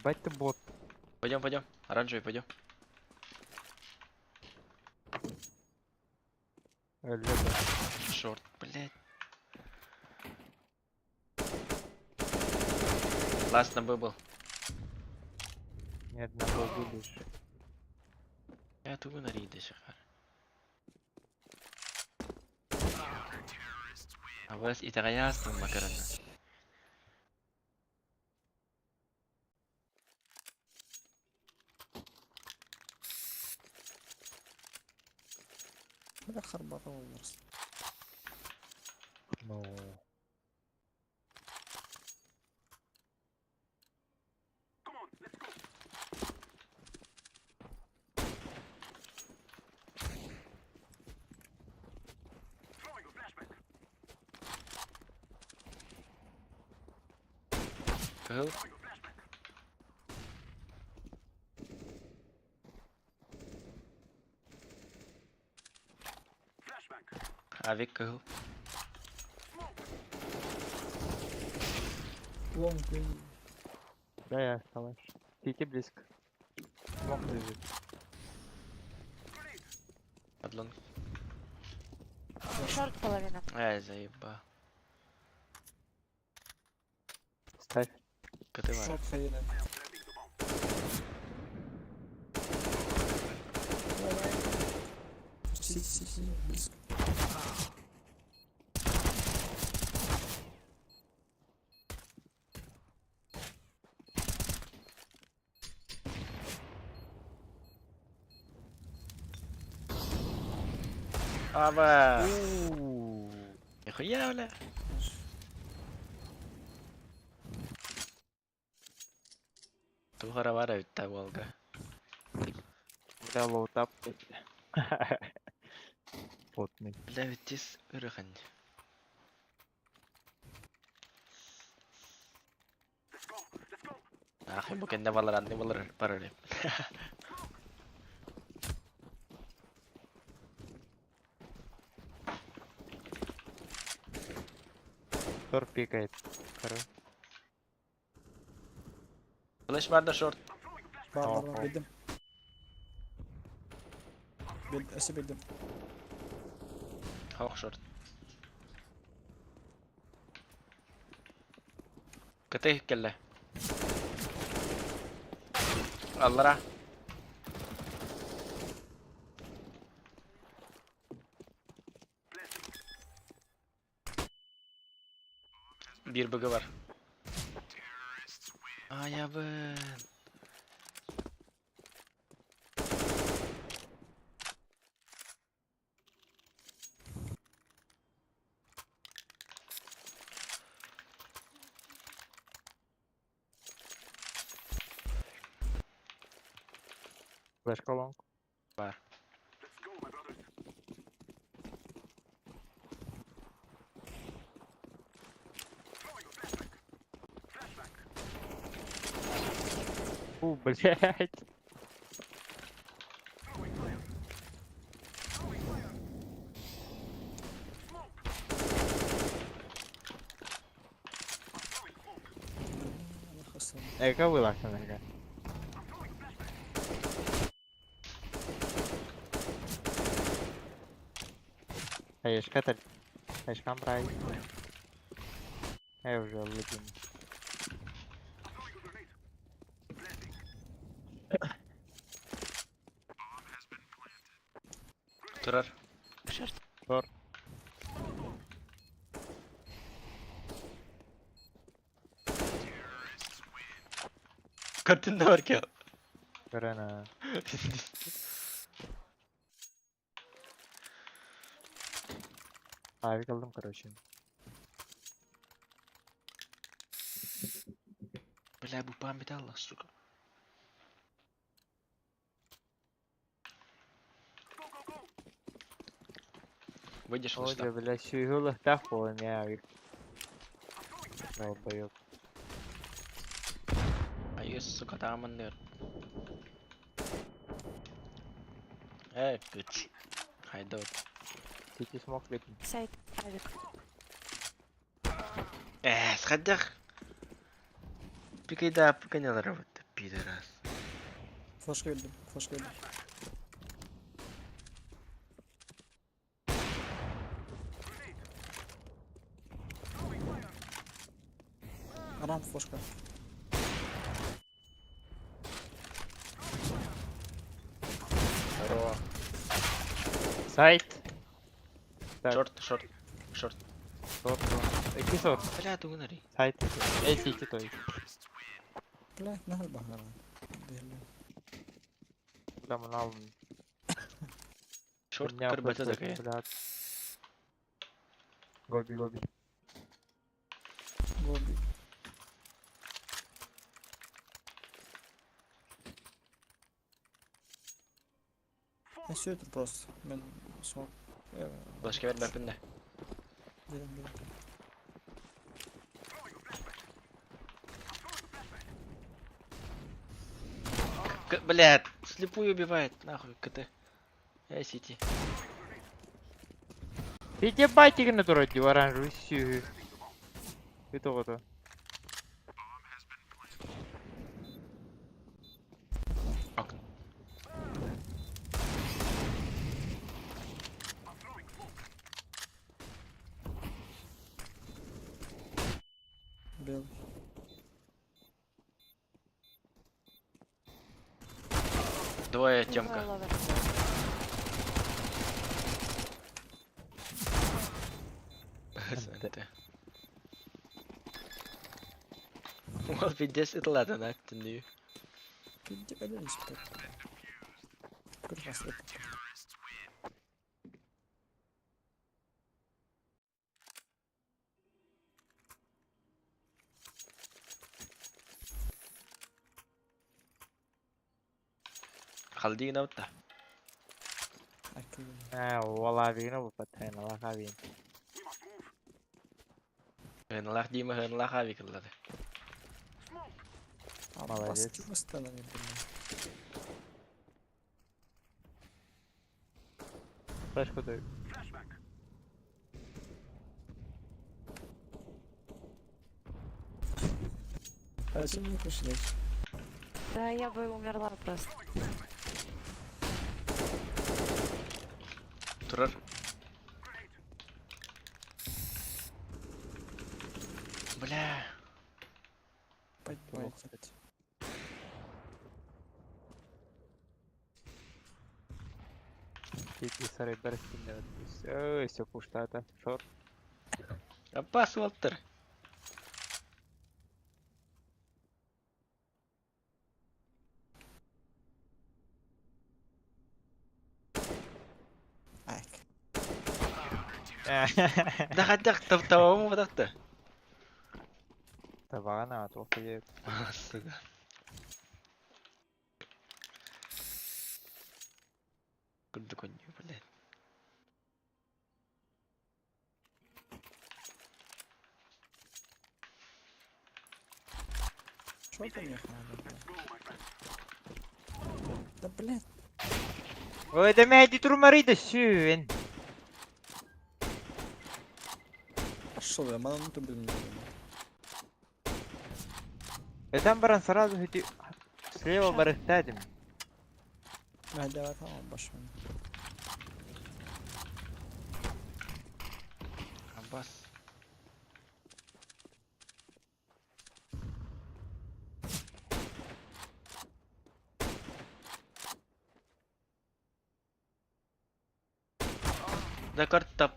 Бать ты бот. Пойдем. Оранжевый, пойдем. Лего. Шорт, блядь. Ласт на Б был. Ни одного видишь. Я ту на рейде шахар. А вас и тараястың макарана. Бля, харбата олмарс. Ну. Кыл. Авик кыл. Лонг, Да, я осталась. Сити близко. Смог лежит. Подлон. Шорт половина. Ай, заеба. Ставь. Катывар. шот хейне. Сити, близко. Аба! Нихуя, бля. Тухара вара та Волга. Да, лоутап. Потный. Бля, ведь тис ырыхан. Ахи, bu kende Valorant ne bulur pararı. Тор пикает. Короче. Flash var da short. Var, bildim. Bildim. Hawk short. Katay kelle. Allara. Bir bug'ı var. Ay abi. Флешка лонг. Var. Блять. Allah hasarım. Эка вылазь на нога. Хаешка таль. Хаешкам брай. Я уже лыгин. Turar. Шорт. Тор. Kartında var ki. Грана. Авик алдым, короче. Бля, bu память Allah, сука. Выйдешь Ой, лучше. блядь, всю игру лохтаху, а не авик. Долбоёб. Ayı suka tamamlanıyor. Güç. Haydi ot. Сити смог летим. Сайт. Авик. Сходях. Пикай да, пикай работа. Пидорас. Флешка verdim. Flash verdim. Aram flaska. Здорово. Сайт. Так. Шорт, шорт, шорт. Шорт. İki short. Бля, дунари. Сайт. AC2 то есть. Блять, нахуй багара. Дели. Да, bunu aldım. Шорт, Dünya кырбата fırsatı, такая. блядь. Гоби, гоби. Гоби. Я все это просто. Мен смог. Başka ver mapinde. Dedim. Блядь, слепую убивает. Нахуй, КТ. Сити. Пейте байтики на дороге в оранжевый сью. Это вот. Окно. Белый. Двое, Двое Тёмка. ловер. СНТ. Вот пиздец, это ладно, да, ты не. Пиди, блин, спать. Прекрасно. خلدينا وتا. Акил. والله فينا وفتحين الله خابين. هنا لاخ ديما هنا لاخ هابي كله. Молодец. Баски восстановили, блин. Флешку даю. А зачем мне пришли? Да, я бы умерла просто. Турар. Бля. Поднимайте. Иди сарай барсин да. Ой, все пуштата. Шорт. Апас Уолтер. Ак. Да хотя того му фатахта. Табана, тоқты еп. Сука. Куда коню, блядь. Что там мне надо, блядь? Да, блядь. Ой, да меня иди турмарида сюн. Пошел я, мануту, блин. Я там баран сразу иди. Слева барахтадим. Давай, tamam başım. Аббас. Да карта.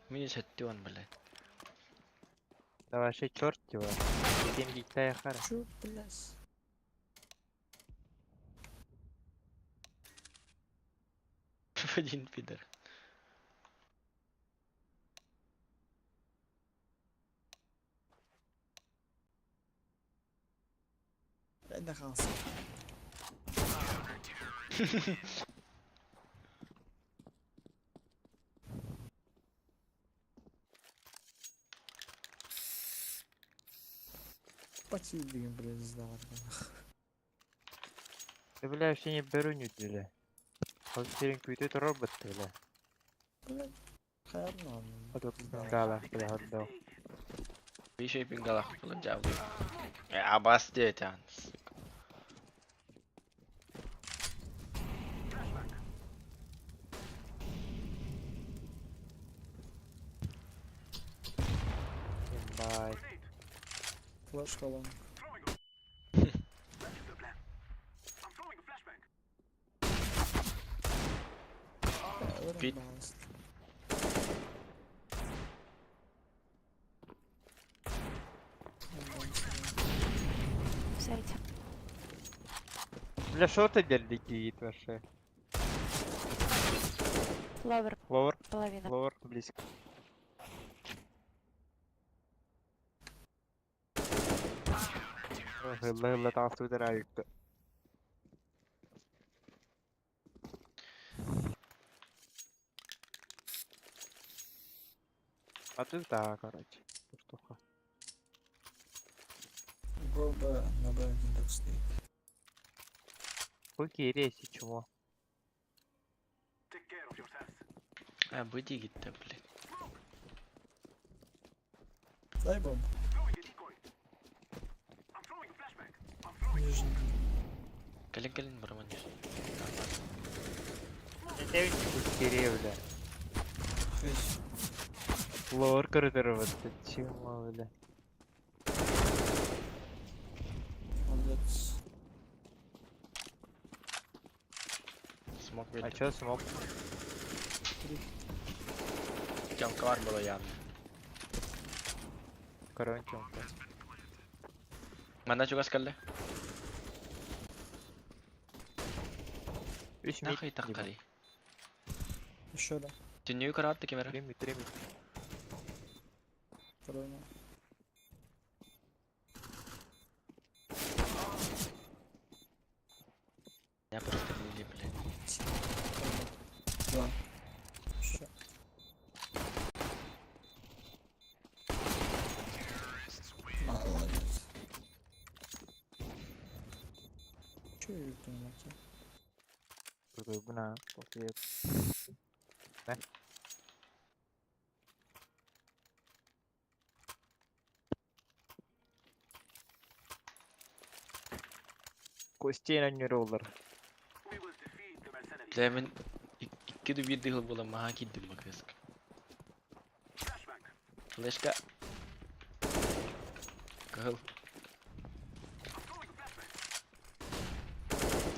Минус хаттион, блядь. Давай, şey черт его. Деньги тая хара. Чё, блядь? Один пидор. Ben de kalsın. Потильдигim, блядь, сдал. Да бля, вообще не беру не бля. Вот серенький уйдет робот, бля. Блядь, hayırlı olsun. Вот тут гала, бля, отдал. Bir şey pingalak kullanacağım. Abbas diye can. Сайт. Флешка лонг. Пит. В сайте. Бля, что ты делали гид вообще? Ловер Ловер, половина. ловер, близко. Гылла тафту дырайык. А ты да, короче. Штука. Го Б, на Б один так стоит. Окей, рейси, чего? Обойди гитта, блядь. Дай бомбу. Нижний. Калин браманиш. Это ведь быстрее, бля. Фейс. Ловер коридор вот чего, бля. Молодец. Смог А бить. чё смог? Тям квар было явно. Корончом. Mana juga sekali. Üç Нахуй mid так gibi. кали. Еще да. Дүнию караатты кемера. Три mid. Второй на. Я просто лили, блядь. Два. Еще. Молодец. Че я это не могу? Burada bu ne? Ortaya. Ne? Костей нер olur. Левин ikki de bir dihil bulan maha kiddim bakısk. Flashka. Kıl.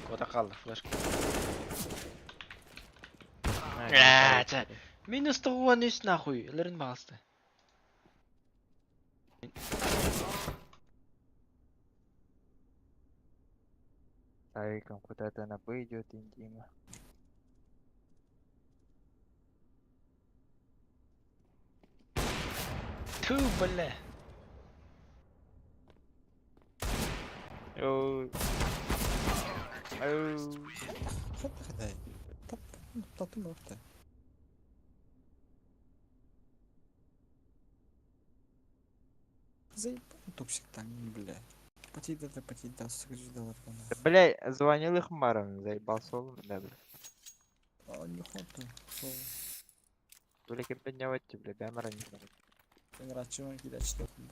Koda kaldı flashka. Aaa, minus 1 üst нахуй. Лерин басты. Айком куда-то на Б идет Индима. Ту, бля. Оу. Оу. Что ты ходай? Тату морта. Заебал токсик там, бля. Потит да, $100 бана. Бля, звонил их маром, заебался он, да, бля. А не хвату. Бля, кем поднявать тебе, бля, мара не знаю. Ben rahatçıma gideç dokun.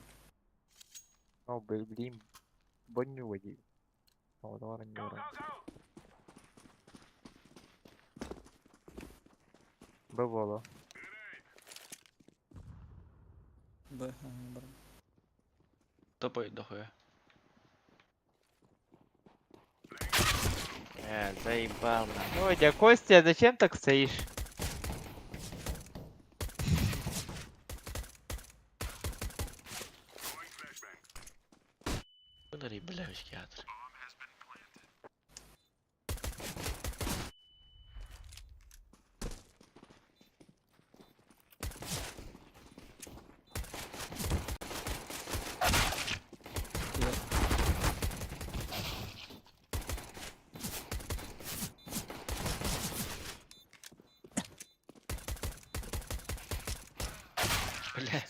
О, блин, боню води. О, давай не урон. Бывало. Б, бр. Топает дохуя. Заебал нахуй. Ну, дядя Костя, зачем так стоишь? Bunları bilemiş ki yadır. Bля.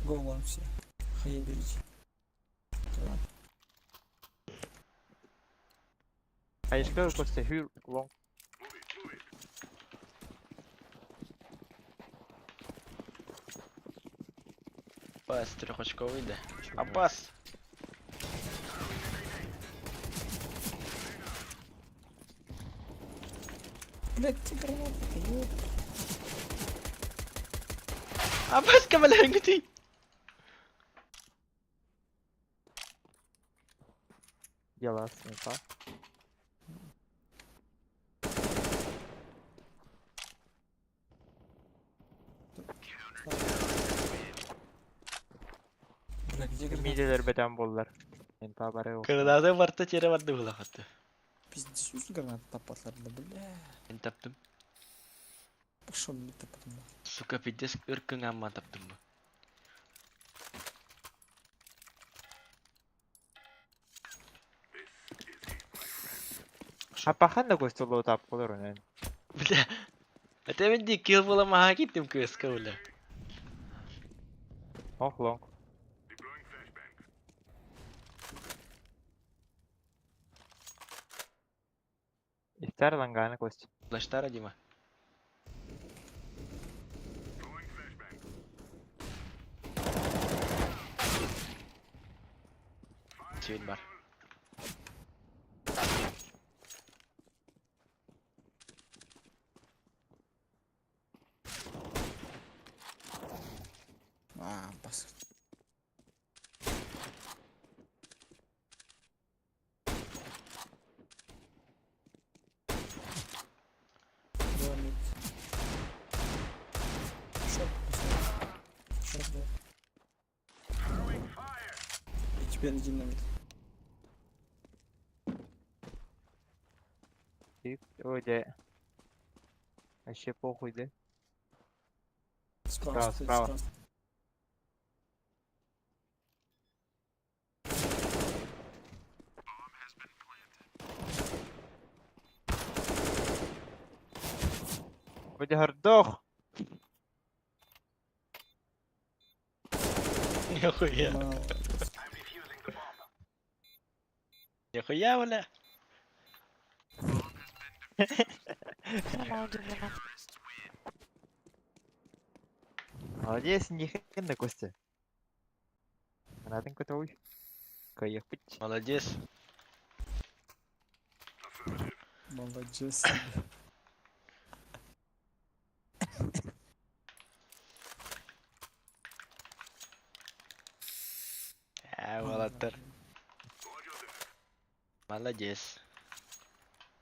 Go lan все. Hayır берите. Tamam. А я скажу, Костя, хил, лонг. Пас трехочковый, да. А пас. Блядь, ты гранат. Abbas ka malang ito. Дела снайпа. Блядь, где гранат? Миделер бетен болlar. Снайпа бары yok. Granada varta çere vardı bu lahatı. Пиздец, уже гранат тапатлар, да, бля. Ben taptım. Пошел мне тапатым. Suka pides ırkın amma taptım mı? Hapahan da kostulu tap olur onun. Bля. Ate ben di kill pula mahakittim kız kavula. Oh long. İster lan gane kost. Flashtar aja mah. Sweet bar. А, бас. Да, нет. Шот, шот, да. И теперь иди на мид. Öyle. Вообще похуй, да? Справа, стоит, справа. справа. Вроде гордох. Нихуя. Молодец. Нихуя, бля. Нема удивлена. Молодец, нихрена, Костя. Гранатин готовый. Каехать. Молодец. Молодец. Молодец. Молодец.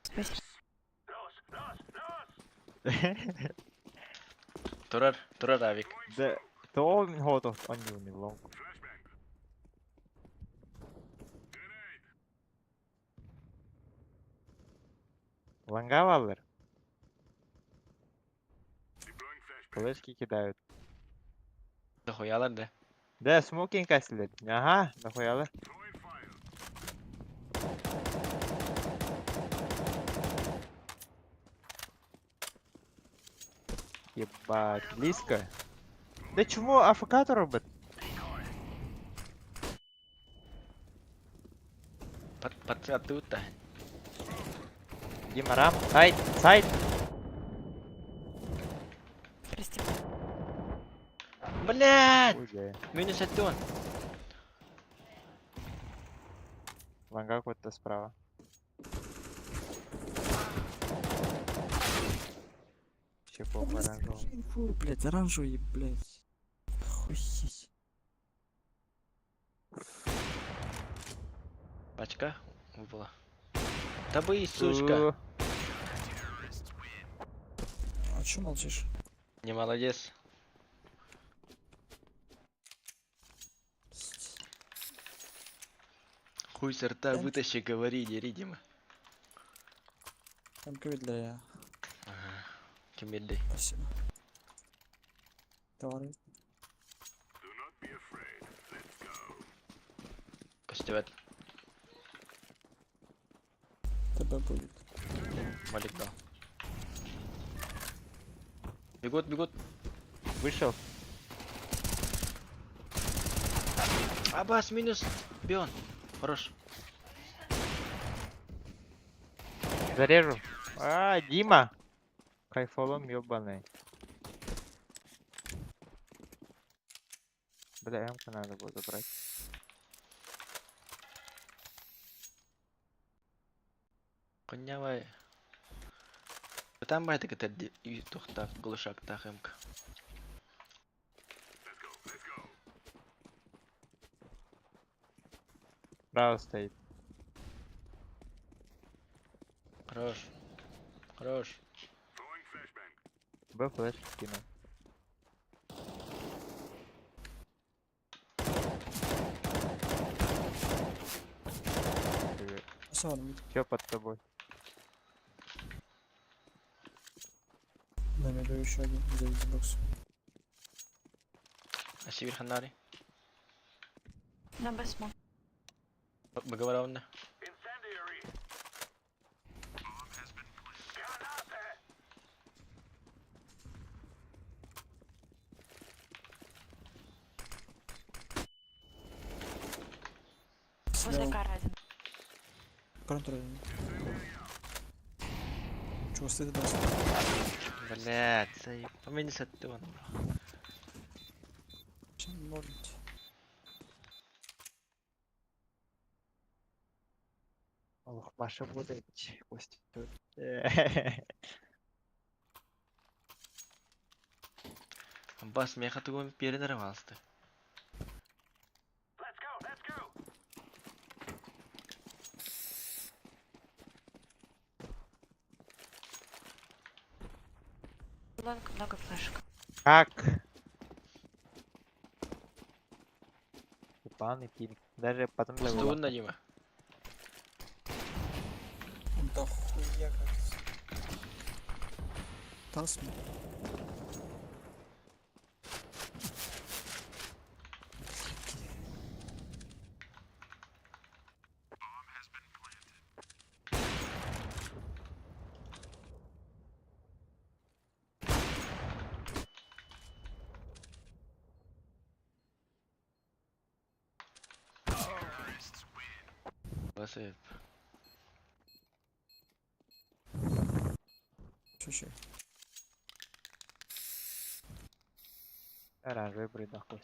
Спасибо. Turar abik. Да, то min hårdot on juni long. Лангаваллер. Флешки кидают. Нихуялар да. Да, смокинг кастелет. Ага, нахуялар. Ебать, близко. Да чему АФК-то робот? Подсатута. Дима, рам. Сайт, сайт. Прости. Блядь! Ой, да. Минус один. Ланга какой-то справа. Еще по Блядь, оранжевому. скажи инфу, блядь, оранжевый, блядь. Охуеть. Пачка выпала. Да боись, сучка. А чё молчишь? Не молодец. Хуй с рта Да. вытащи, говори, не Дима. Там ковид для я. Ага. Кемедли. Спасибо. Товары. Костевет. ТБ будет. Малик дал. Бегут, бегут. Вышел. Абас минус. Бион. Хорош. Зарежу. А, Дима. Кайфолом ёбаный. Бля, М-ку надо было забрать. Конявай. Потом байты кетер тухта кылышак тахымка. Право стоит. Хорош. Хорош. Б флеш кинул. Привет. Сауна мид. Чё под тобой? На миду еще один. За Xbox. А север ханари. На Б смог. Бagawarawna. Возле Слева. кара один. Контроль. Чего стыд даст? Блядь, заеб. Помени саттыван, бро. Чем может? Ох, Маша будет. Костя тут. Бас, меня хатугом перенарвался. Лонг, много флешек. Как? Ебаный пинг. Даже потом Пустун добавил. на Дима. Да хуя как. Тасма. Басып. Чуть-чуть. Оранжевый бред нахуй.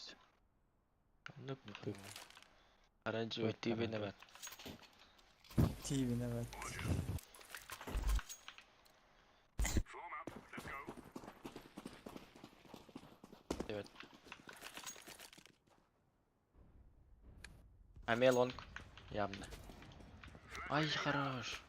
Ну, оранжевый, ты виноват. Ты виноват. Evet. Амелонг. Явно. Ай, хорош.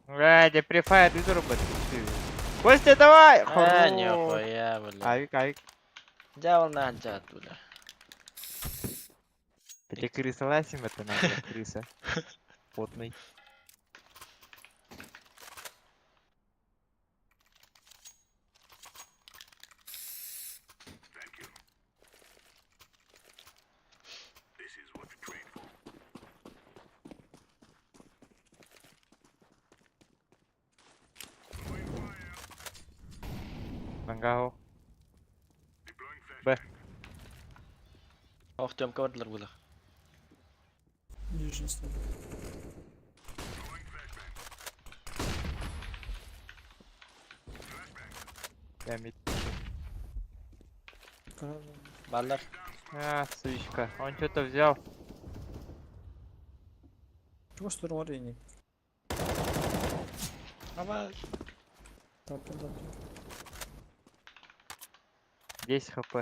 Ради префайр вырубать. Костя, давай! А, Хорош. нихуя, блин. Авик. Дьявол на отжат туда. Тебе крыса ласим это надо, крыса. Потный. Мангау. Б. Ох, Тёмка вардлар было. Нижний стол. Я мид. Каража. Баллар. А, сучка. Он что-то взял. Чего штурмовик? Ава. Так, да. 10 хп.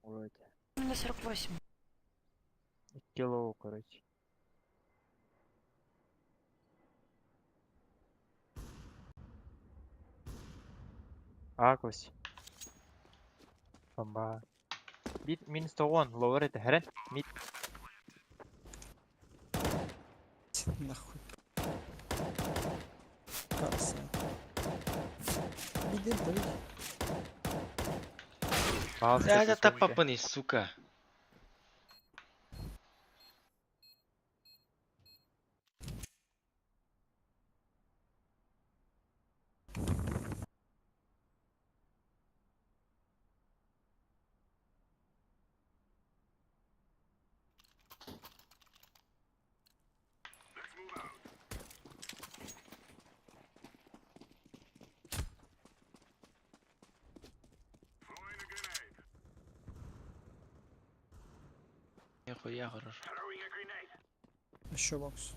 Вроде. На 48. Кило, короче. Акус. Бомба. Мид минус 101. Lower это хрен. Мид. Нахуй. Касса. Иди, блин. Палцы Да, это сосунки. папани, сука. Нахуя хорошо. Еще бокс.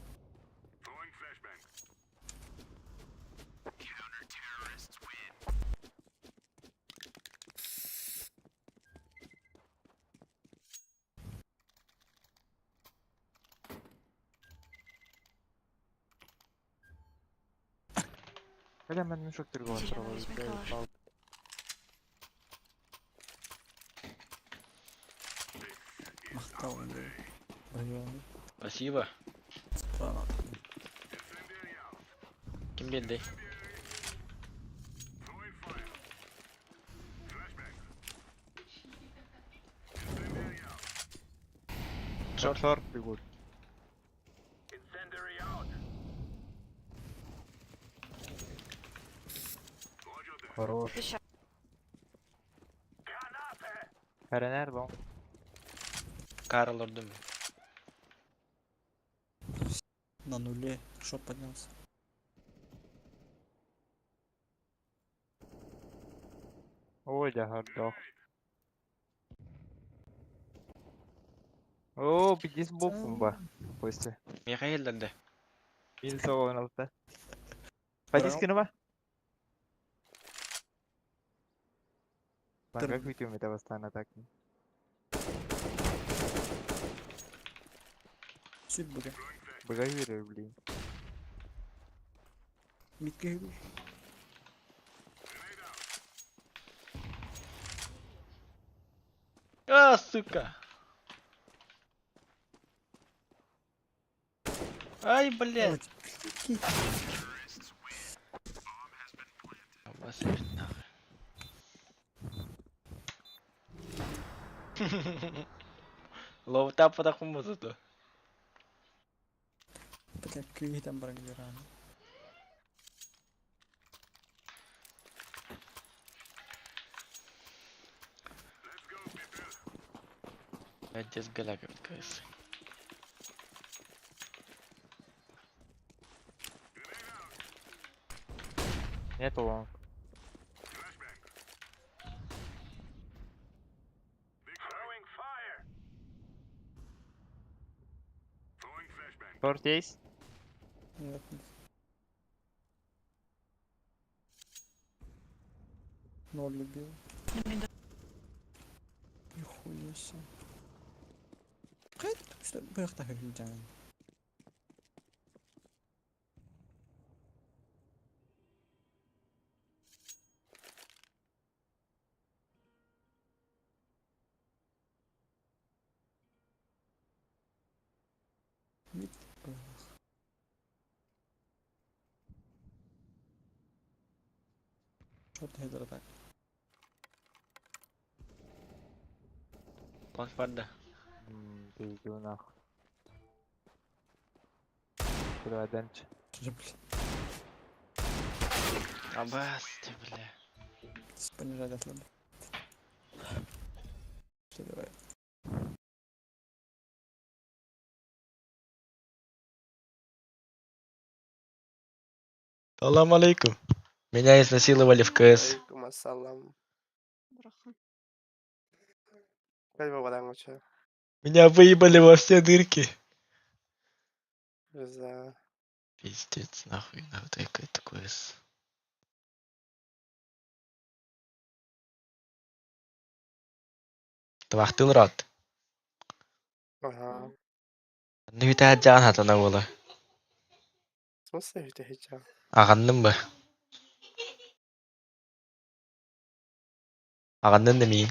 Бля, мен мешок торговал Сидя на справа. восьми Я калаш. упал. Мақтау енді. Районы. Спасибо. Гранат. Kim geldi? Шорт. Шорт бегут. Хорош. Еще. Herner bon. Карл ордum. На нуле. Шот поднялся. Ой, да хардох. О, 50 бомба. После. Михаил dedi. Milsa oynadı. Подисканы ба? Lan как видео это восстанавливает так? Süt bugün. Бага верю, блин. Mitke yürü. А, сука. Ай, блядь. Git. Обосрать нахуй. Лоута по-такому зато. Бля, күйден баран гераны. Отец Галяка КС. Нету лонг. Шорт есть? Нет. Ноль любил. На миду. Нихуя себе. Что бэхта хилдян. Мид бэх. Шот хедер так. Лонг падда. Пизду нахуй. Куда дальше? Что, блядь, Абасти, бля. понижать ослаб. Что давай? Салам алейкум. Меня изнасиловали в КС. Алейкум ассалам. Как вы вода Меня выебали во все дырки. за Пиздец, нахуй, нахуй, это КС. Тавахтыл рот. Ага. Ну и та джан хатана бола. В смысле это хиджаб? Аганным бы. Аганным да мин.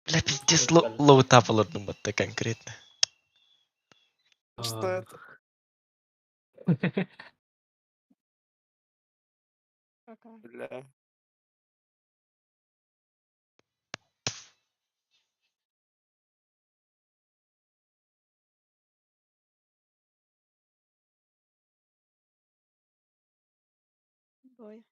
Бля, пиздец, лоу тапал одну ботта конкретно. Что это? Бля. Ой.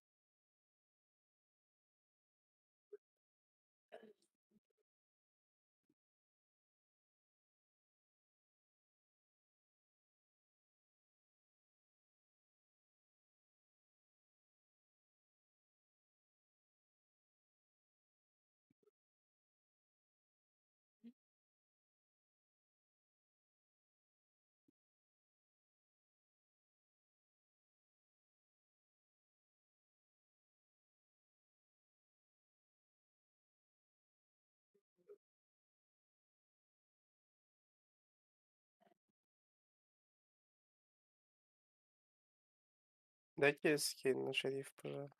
Дайте скин на шериф, пожалуйста.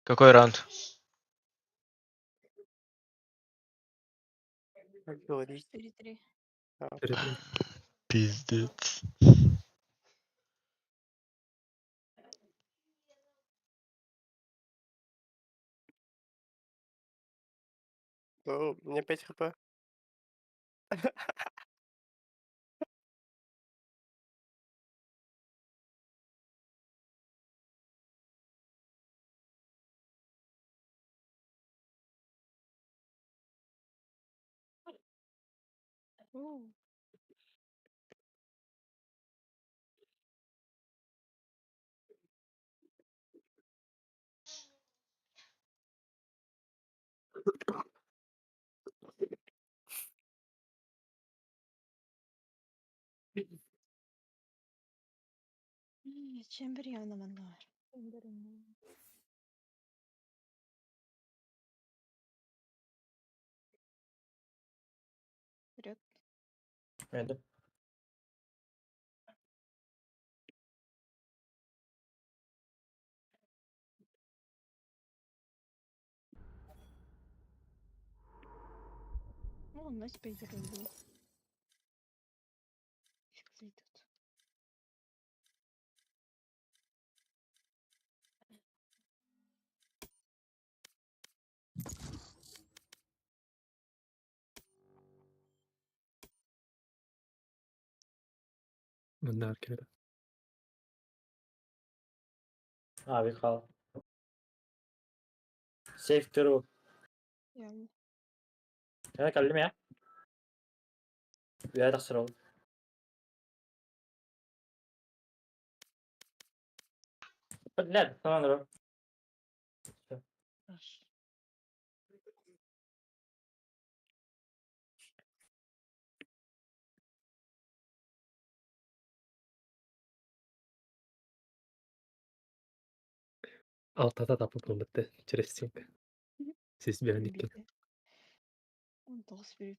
Какой раунд? Как говорить? 4-3. А, Пиздец. о, у меня 5 хп. Оу. Чембер явно манар. Вперед. Меди. Ну, он на спейдер был. Фиг зайдет. Bunlar kere. Abi kal. Safe throw. Явно. انا اكلمها يا يا تخسر والله. لا tamam dur. Хорош. Altta da попнул через стенку. Siz bir an Биты. Он толс вперед.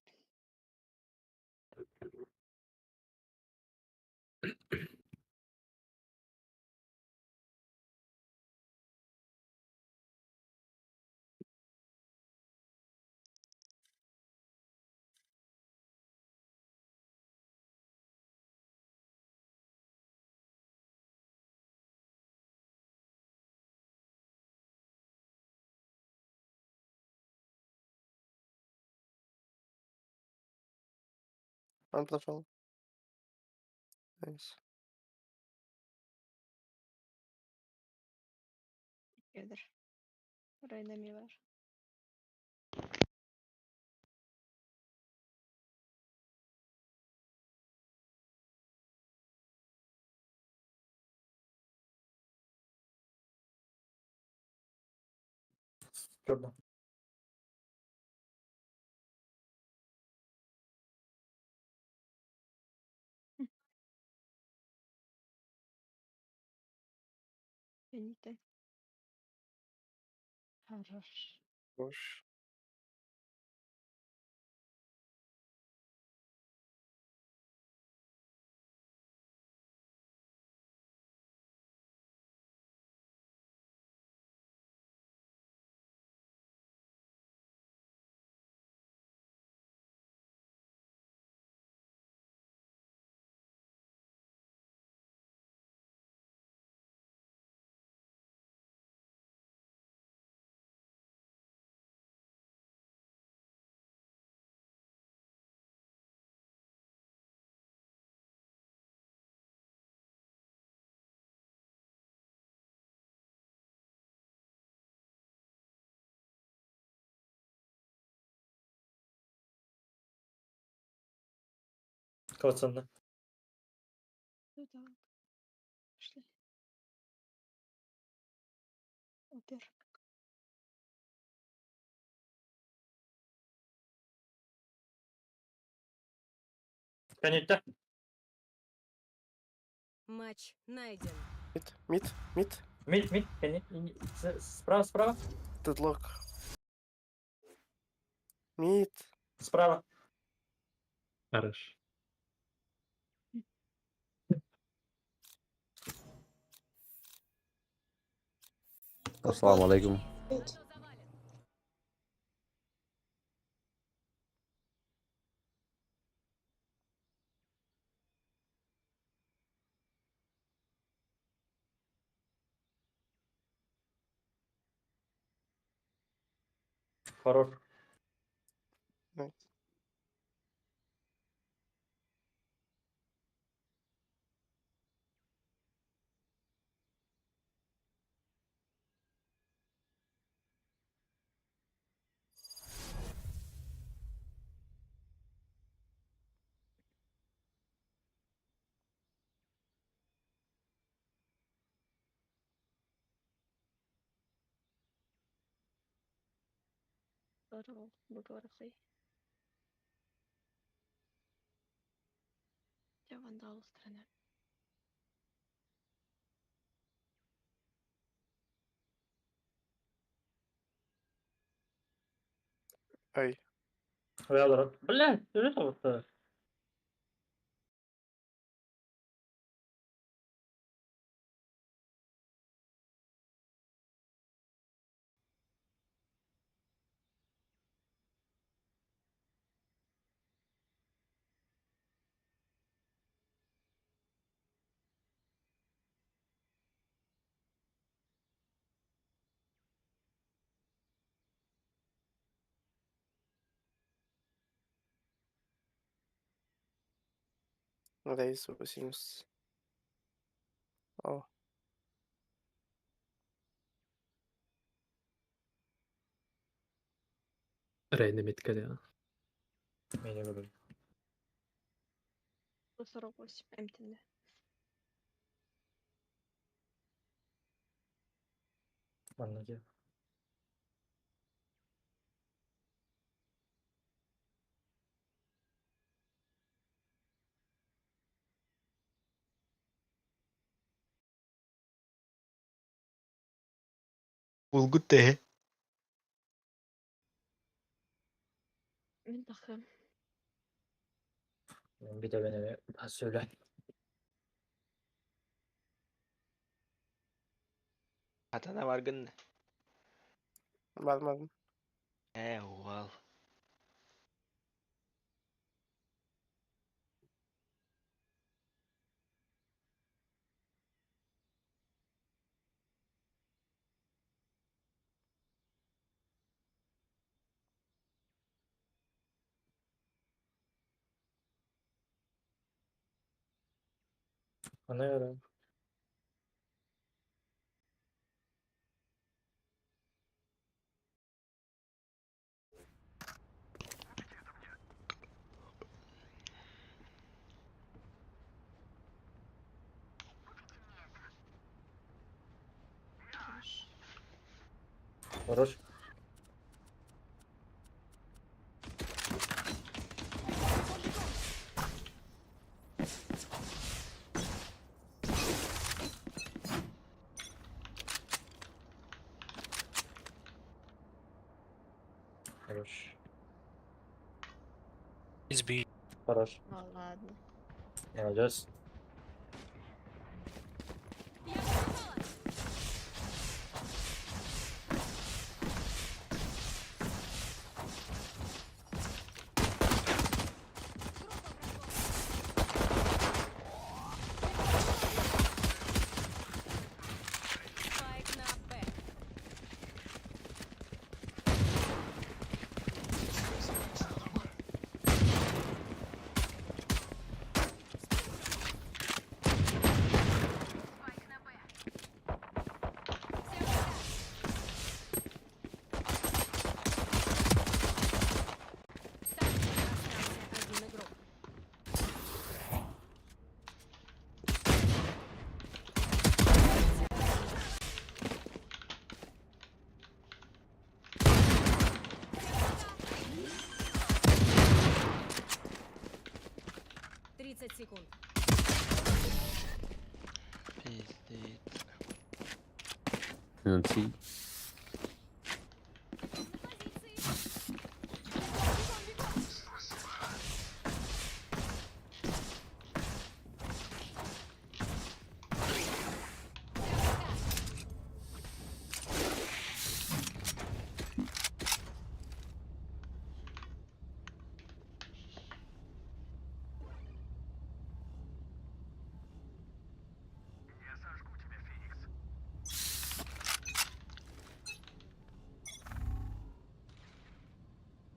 Он прошел. Найс. Кедр. Райнами var. Şurada. Benite. Хорош. Уж. Kalsın. Ну так. Пошли. Опер. Penite. Матч найден. Мид, мид, мид. Mid. Справа. Дедлок. Мид. Справа. Хорош. Ассаламу алейкум. Хорош. Найс. Здорово, Богорохой. Я вандал страны. Ай. Блядь, это вот. Рейс 80. О, Рейна мітка, я. Меня выдали. 148 МТН. Ладно, я. Bulgut Ментахе. Bir de beni bir söyle. Hatana vargın. Madem. Wow. Ona göre. Хорош. Хорош. Хорош. Хорош. Ну ладно. Молодец. Спайк на Б. Остался один игрок. Тридцать секунд. Пиздец. UNC.